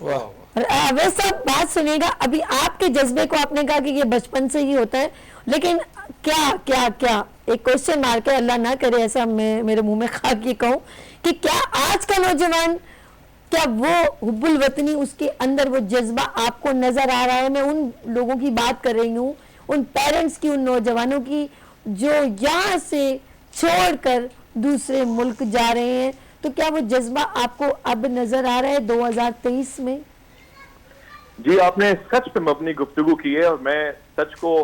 اور اویس صاحب بات سنیے گا, ابھی آپ کے جذبے کو آپ نے کہا کہ یہ بچپن سے ہی ہوتا ہے, لیکن کیا کیا کیا ایک کوشچن مار کے, اللہ نہ کرے ایسا میں میرے منہ میں خاک یہ کہوں, کہ کیا آج کا نوجوان, کیا وہ حب الوطنی اس کے اندر وہ جذبہ آپ کو نظر آ رہا ہے؟ میں ان لوگوں کی بات کر رہی ہوں, ان پیرنٹس کی, ان نوجوانوں کی جو یہاں سے چھوڑ کر دوسرے ملک جا رہے ہیں, تو کیا وہ جذبہ آپ کو اب نظر آ رہا ہے 2023 میں؟ جی, آپ نے سچ پہ مبنی گفتگو کی ہے, اور میں سچ کو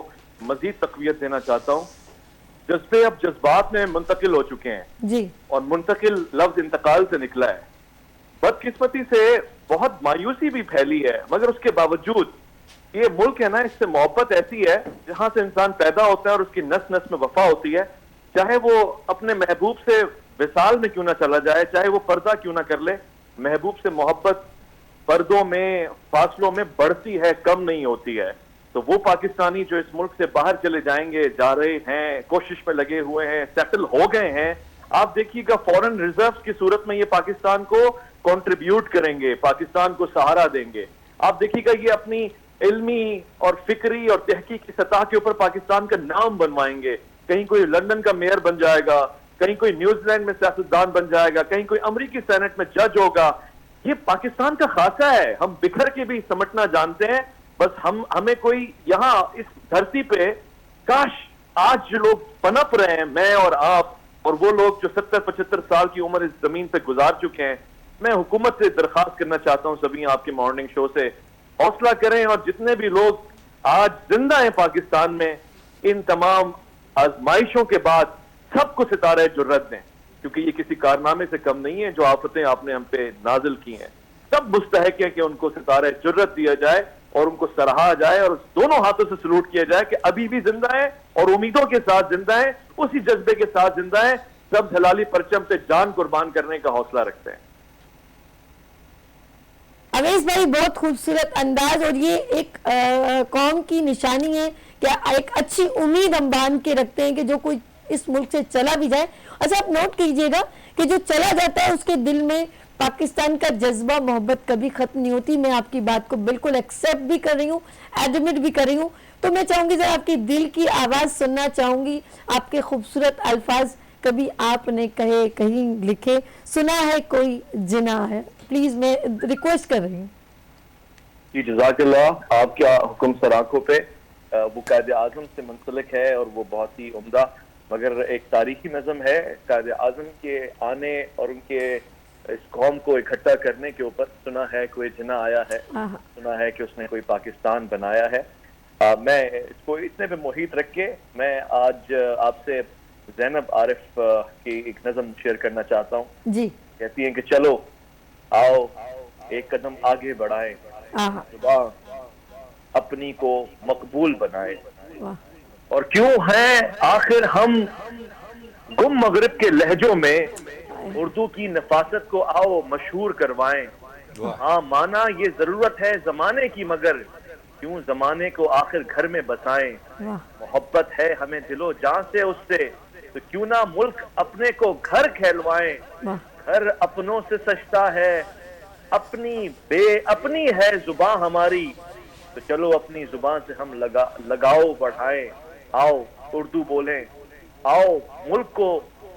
مزید تقویت دینا چاہتا ہوں. جذبے اب جذبات میں منتقل ہو چکے ہیں جی, اور منتقل لفظ انتقال سے نکلا ہے. بدقسمتی سے بہت مایوسی بھی پھیلی ہے, مگر اس کے باوجود یہ ملک ہے نا, اس سے محبت ایسی ہے جہاں سے انسان پیدا ہوتا ہے اور اس کی نس نس میں وفا ہوتی ہے, چاہے وہ اپنے محبوب سے وصال میں کیوں نہ چلا جائے, چاہے وہ پردہ کیوں نہ کر لے, محبوب سے محبت پردوں میں, فاصلوں میں بڑھتی ہے, کم نہیں ہوتی ہے. تو وہ پاکستانی جو اس ملک سے باہر چلے جائیں گے, جا رہے ہیں, کوشش میں لگے ہوئے ہیں, سیٹل ہو گئے ہیں, آپ دیکھیے گا فورن ریزروز کی صورت میں یہ پاکستان کو کنٹریبیوٹ کریں گے, پاکستان کو سہارا دیں گے. آپ دیکھیے گا یہ اپنی علمی اور فکری اور تحقیقی سطح کے اوپر پاکستان کا نام بنوائیں گے. کہیں کوئی لندن کا میئر بن جائے گا, کہیں کوئی نیوزی لینڈ میں سیاستدان بن جائے گا, کہیں کوئی امریکی سینٹ میں جج ہوگا. یہ پاکستان کا خاصہ ہے. ہم بکھر کے بھی سمٹنا جانتے ہیں, بس ہمیں کوئی یہاں اس دھرتی پہ, کاش آج جو لوگ پنپ رہے ہیں, میں اور آپ اور وہ لوگ جو 70-75 سال کی عمر اس زمین پہ گزار چکے ہیں, میں حکومت سے درخواست کرنا چاہتا ہوں, سبھی آپ کے مارننگ شو سے, حوصلہ کریں, اور جتنے بھی لوگ آج زندہ ہیں پاکستان میں, ان تمام آزمائشوں کے بعد سب کو ستارہ جرت دیں, کیونکہ یہ کسی کارنامے سے کم نہیں ہے. جو آفتیں آپ نے ہم پہ نازل کی ہیں, سب مستحق ہیں کہ ان کو ستارہ جرت دیا جائے اور ان کو سراہا جائے اور دونوں ہاتھوں سے سلوٹ کیا جائے کہ ابھی بھی زندہ ہیں اور امیدوں کے ساتھ زندہ ہیں, اسی جذبے کے ساتھ زندہ ہیں, سب ہلالی پرچم پہ جان قربان کرنے کا حوصلہ رکھتے ہیں. اویس بھائی, بہت خوبصورت انداز, اور یہ ایک قوم کی نشانی ہے کہ ایک اچھی امید ہم باندھ کے رکھتے ہیں کہ جو کوئی اس ملک سے چلا بھی جائے. اچھا, آپ نوٹ کیجئے گا کہ جو چلا جاتا ہے اس کے دل میں پاکستان کا جذبہ, محبت کبھی ختم نہیں ہوتی. میں آپ کی بات کو بالکل ایکسیپٹ بھی کر رہی ہوں, ایڈمٹ بھی کر رہی ہوں. تو میں چاہوں گی ذرا آپ کی دل کی آواز سننا چاہوں گی, آپ کے خوبصورت الفاظ کبھی آپ نے کہے, کہیں لکھے, سنا ہے کوئی جنا ہے, پلیز میں ریکویسٹ کر رہی ہوں. جی, جزاک اللہ. آپ کیا حکم سراخوں پہ, وہ قائد اعظم سے منسلک ہے اور وہ بہت ہی عمدہ مگر ایک تاریخی نظم ہے. قائد اعظم کے آنے اور ان کے اس قوم کو اکٹھا کرنے کے اوپر سنا ہے کوئی جنا آیا ہے, سنا ہے کہ اس نے کوئی پاکستان بنایا ہے. میں اس کو اتنے پہ محیط رکھ کے میں آج آپ سے زینب عارف کی ایک نظم شیئر کرنا چاہتا ہوں. جی, کہتی ہیں کہ چلو آؤ ایک قدم آگے بڑھائیں, زبان اپنی کو مقبول بنائے, اور کیوں ہیں آخر ہم گم مغرب کے لہجوں میں, اردو کی نفاست کو آؤ مشہور کروائیں. ہاں مانا یہ ضرورت ہے زمانے کی, مگر کیوں زمانے کو آخر گھر میں بسائیں. محبت ہے ہمیں دل و جان سے اس سے, تو کیوں نہ ملک اپنے کو گھر کھیلوائیں. گھر اپنوں سے سجتا ہے, اپنی ہے زباں ہماری, تو چلو اپنی زبان سے ہم لگاؤ بڑھائیں. آؤ اردو بولیں, آؤ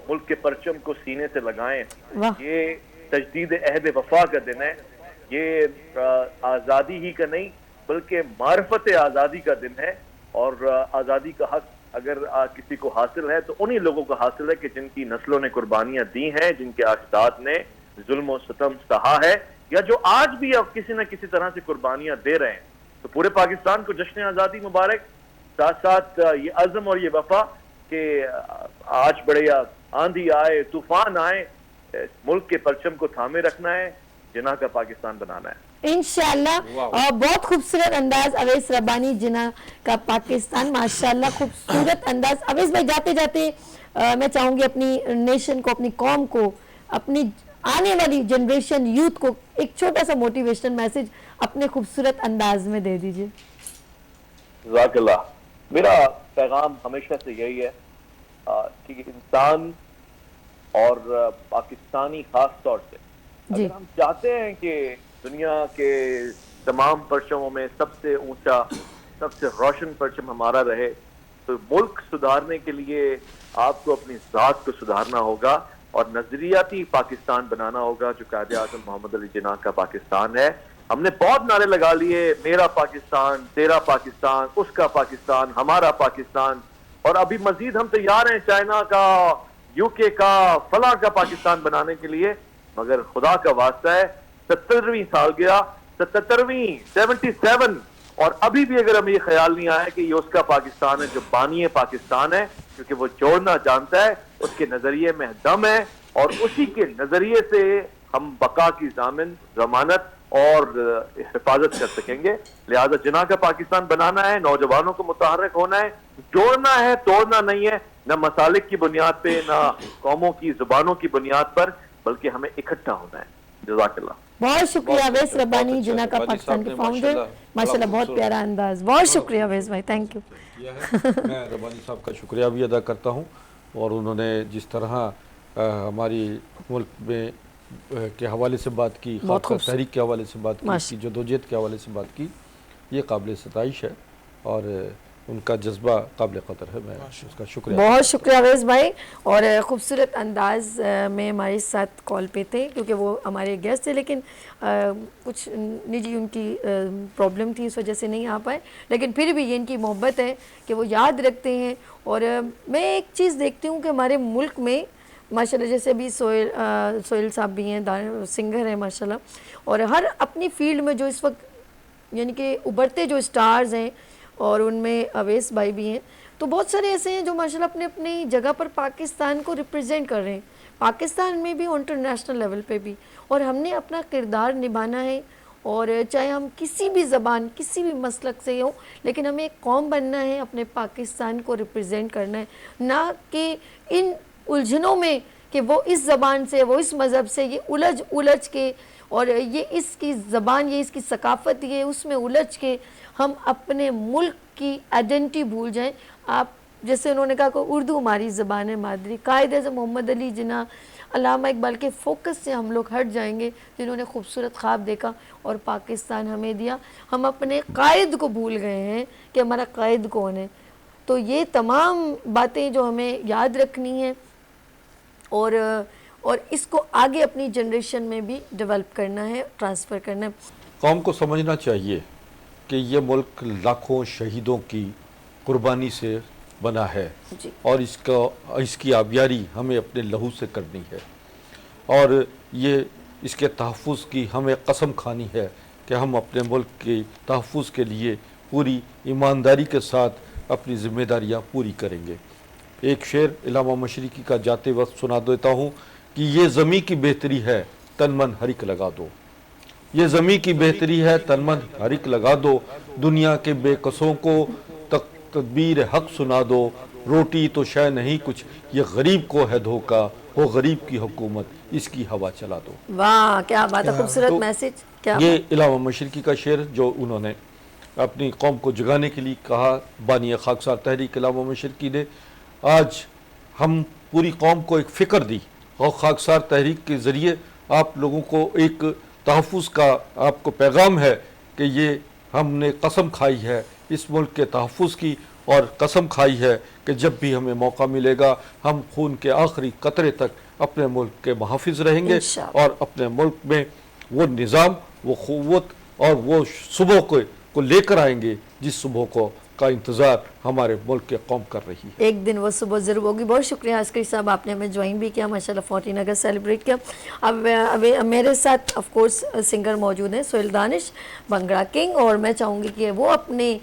ملک کے پرچم کو سینے سے لگائیں. یہ تجدید عہد وفا کا دن ہے, یہ آزادی ہی کا نہیں بلکہ معرفت آزادی کا دن ہے. اور آزادی کا حق اگر کسی کو حاصل ہے تو انہی لوگوں کو حاصل ہے کہ جن کی نسلوں نے قربانیاں دی ہیں, جن کے اجداد نے ظلم و ستم سہا ہے, یا جو آج بھی کسی نہ کسی طرح سے قربانیاں دے رہے ہیں. تو پورے پاکستان کو جشن آزادی مبارک, ساتھ ساتھ یہ عزم اور یہ وفا کہ آج بڑے آندھی آئے طوفان آئے, ملک کے پرچم کو تھامے رکھنا ہے, جناح کا پاکستان بنانا ہے انشاءاللہ. اور بہت خوبصورت انداز اویس ربانی, جناح کا پاکستان, ماشاءاللہ خوبصورت انداز. اویس بھائی, جاتے جاتے میں چاہوں گی اپنی نیشن کو, اپنی قوم کو, اپنی آنے والی جنریشن یوتھ کو ایک چھوٹا سا موٹیویشن میسج اپنے خوبصورت انداز میں دے دیجئے. جزاک اللہ. میرا پیغام ہمیشہ سے یہی ہے کہ انسان اور پاکستانی خاص طور سے اگر ہم چاہتے ہیں کہ دنیا کے تمام پرچموں میں سب سے اونچا سب سے روشن پرچم ہمارا رہے. تو ملک سدھارنے کے لیے آپ کو اپنی ذات کو سدھارنا ہوگا اور نظریاتی پاکستان بنانا ہوگا جو قائد اعظم محمد علی جناح کا پاکستان ہے. ہم نے بہت نعرے لگا لیے, میرا پاکستان, تیرا پاکستان, اس کا پاکستان, ہمارا پاکستان, اور ابھی مزید ہم تیار ہیں چائنا کا, یو کے کا, فلاں کا پاکستان بنانے کے لیے. مگر خدا کا واسطہ ہے 77ویں سال گیا, 77 اور ابھی بھی اگر ہمیں یہ خیال نہیں آیا کہ یہ اس کا پاکستان ہے جو بانی پاکستان ہے, کیونکہ وہ جوڑنا جانتا ہے, اس کے نظریے میں دم ہے اور اسی کے نظریے سے ہم بقا کی ضمانت اور حفاظت کر سکیں گے. لہذا جناح کا پاکستان بنانا ہے, نوجوانوں کو متحرک ہونا ہے, جوڑنا ہے, توڑنا نہیں ہے, نہ مسالک کی بنیاد پہ, نہ قوموں کی زبانوں کی بنیاد پر, بلکہ ہمیں اکٹھا ہونا ہے. جزاک اللہ. بہت شکریہ اویس ربانی, جناح کا پاکستان کے فاؤنڈر. ماشاءاللہ بہت پیارا انداز. بہت شکریہ اویس بھائی, تھینک یو. میں ربانی صاحب کا شکریہ بھی ادا کرتا ہوں, اور انہوں نے جس طرح ہماری ملک میں کے حوالے سے بات کی, خاص تحریک کے حوالے سے بات کی, جدوجہد کے حوالے سے بات کی, یہ قابل ستائش ہے اور ان کا جذبہ قابل قدر ہے. میں اس کا شکریہ. بہت شکریہ اویس بھائی, اور خوبصورت انداز میں ہمارے ساتھ کال پہ تھے کیونکہ وہ ہمارے گیسٹ تھے, لیکن کچھ نجی ان کی پرابلم تھی, اس وجہ سے نہیں آ پائے. لیکن پھر بھی یہ ان کی محبت ہے کہ وہ یاد رکھتے ہیں. اور میں ایک چیز دیکھتی ہوں کہ ہمارے ملک میں ماشاءاللہ جیسے ابھی سہیل صاحب بھی ہیں, سنگر ہیں ماشاءاللہ, اور ہر اپنی فیلڈ میں جو اس وقت یعنی کہ ابھرتے جو اسٹارز ہیں, اور ان میں اویس بھائی بھی ہیں, تو بہت سارے ایسے ہیں جو ماشاءاللہ اپنے اپنی جگہ پر پاکستان کو ریپرزینٹ کر رہے ہیں, پاکستان میں بھی, انٹرنیشنل لیول پہ بھی. اور ہم نے اپنا کردار نبھانا ہے, اور چاہے ہم کسی بھی زبان, کسی بھی مسلک سے ہوں, لیکن ہمیں ایک قوم بننا ہے, اپنے پاکستان کو ریپرزینٹ کرنا ہے, نہ کہ ان الجھنوں میں کہ وہ اس زبان سے, وہ اس مذہب سے, یہ الجھ کے, اور یہ اس کی زبان, یہ اس کی ثقافت, یہ اس میں الجھ کے ہم اپنے ملک کی آئیڈینٹی بھول جائیں. آپ جیسے انہوں نے کہا کہ اردو ہماری زبان ہے مادری, قائد اعظم محمد علی جناح, علامہ اقبال کے فوکس سے ہم لوگ ہٹ جائیں گے, جنہوں نے خوبصورت خواب دیکھا اور پاکستان ہمیں دیا. ہم اپنے قائد کو بھول گئے ہیں کہ ہمارا قائد کون ہے. تو یہ تمام باتیں جو ہمیں یاد رکھنی ہیں, اور اس کو آگے اپنی جنریشن میں بھی ڈیولپ کرنا ہے, ٹرانسفر کرنا ہے. قوم کو سمجھنا چاہیے کہ یہ ملک لاکھوں شہیدوں کی قربانی سے بنا ہے, اور اس کی آبیاری ہمیں اپنے لہو سے کرنی ہے, اور یہ اس کے تحفظ کی ہمیں قسم کھانی ہے کہ ہم اپنے ملک کے تحفظ کے لیے پوری ایمانداری کے ساتھ اپنی ذمہ داریاں پوری کریں گے. ایک شعر علامہ مشرقی کا جاتے وقت سنا دیتا ہوں کہ یہ زمیں کی بہتری ہے, تن من ہرک لگا دو. یہ زمیں کی بہتری ہے, تن من ہرک لگا دو. دنیا کے بے قصوں کو تدبیر حق سنا دو. روٹی تو شے نہیں کچھ, یہ غریب کو ہے دھوکا, ہو غریب کی حکومت, اس کی ہوا چلا دو. واہ کیا بات ہے, خوبصورت میسج. یہ علامہ مشرقی کا شعر جو انہوں نے اپنی قوم کو جگانے کے لیے کہا, بانی خاکسار تحریک علامہ مشرقی نے. آج ہم پوری قوم کو ایک فکر دی, اور خاکسار تحریک کے ذریعے آپ لوگوں کو ایک تحفظ کا آپ کو پیغام ہے کہ یہ ہم نے قسم کھائی ہے اس ملک کے تحفظ کی, اور قسم کھائی ہے کہ جب بھی ہمیں موقع ملے گا ہم خون کے آخری قطرے تک اپنے ملک کے محافظ رہیں گے, اور اپنے ملک میں وہ نظام, وہ قوت اور وہ صبح کو لے کر آئیں گے جس صبح کا انتظار ہمارے ملک کے قوم کر رہی ہے. ایک دن وہ صبح ضرور ہوگی. بہت شکریہ عسکری صاحب, آپ نے ہمیں جوائن بھی کیا, ماشاءاللہ 14 اگست سیلیبریٹ کیا. اب میرے ساتھ آف کورس سنگر موجود ہیں, سہیل دانش بھنگڑا کنگ, اور میں چاہوں گی کہ وہ اپنے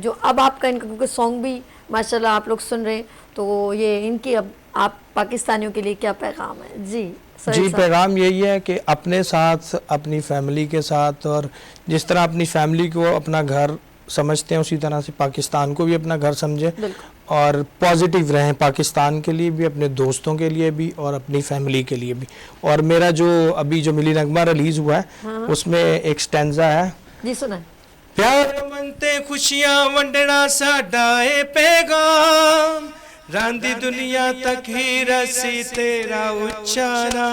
جو اب آپ کا ان کا کیونکہ سانگ بھی ماشاءاللہ آپ لوگ سن رہے ہیں, تو یہ ان کی اب آپ پاکستانیوں کے لیے کیا پیغام ہے؟ جی پیغام یہی ہے کہ اپنے ساتھ, اپنی فیملی کے ساتھ, اور جس طرح اپنی فیملی کو اپنا گھر سمجھتے ہیں اسی طرح سے پاکستان کو بھی اپنا گھر سمجھیں, اور پازیٹیو رہیں پاکستان کے لیے بھی, اپنے دوستوں کے لیے بھی, اور اپنی فیملی کے لیے بھی. اور میرا جو ابھی جو ملی نغمہ ریلیز ہوا ہے اس میں ایک سٹینزا ہے. جی سنائیں. پیار منتے خوشیاں ونڈنا ساڈا اے پیغام, راندی دنیا تک ہی رسی تیرا اچارا.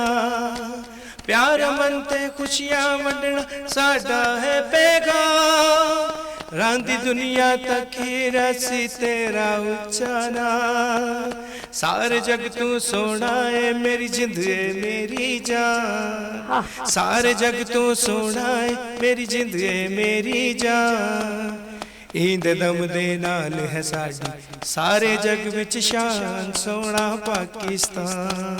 ਪਿਆਰ ਅਮਨ ਤੇ ਖੁਸ਼ੀਆਂ ਵੰਡਣਾ ਸਾਡਾ ਹੈ ਪੈਗਾਮ ਰਾਂਦੀ ਦੁਨੀਆ ਤੱਕ ਹੀ ਰਸੀ ਤੇਰਾ ਉੱਚਾ ਨਾਮ ਸਾਰੇ ਜਗ ਤੂੰ ਸੋਹਣਾ ਏ ਮੇਰੀ ਜਿੰਦ ਏ ਮੇਰੀ ਜਾਨ ਸਾਰੇ ਜਗ ਤੂੰ ਸੋਹਣਾ ਏ ਮੇਰੀ ਜਿੰਦ ਏ ਮੇਰੀ ਜਾਨ ਈਦ ਦਮ ਦੇ ਨਾਲ ਹੈ ਸਾਡੀ ਸਾਰੇ ਜਗ ਵਿੱਚ ਸ਼ਾਨ ਸੋਹਣਾ ਪਾਕਿਸਤਾਨ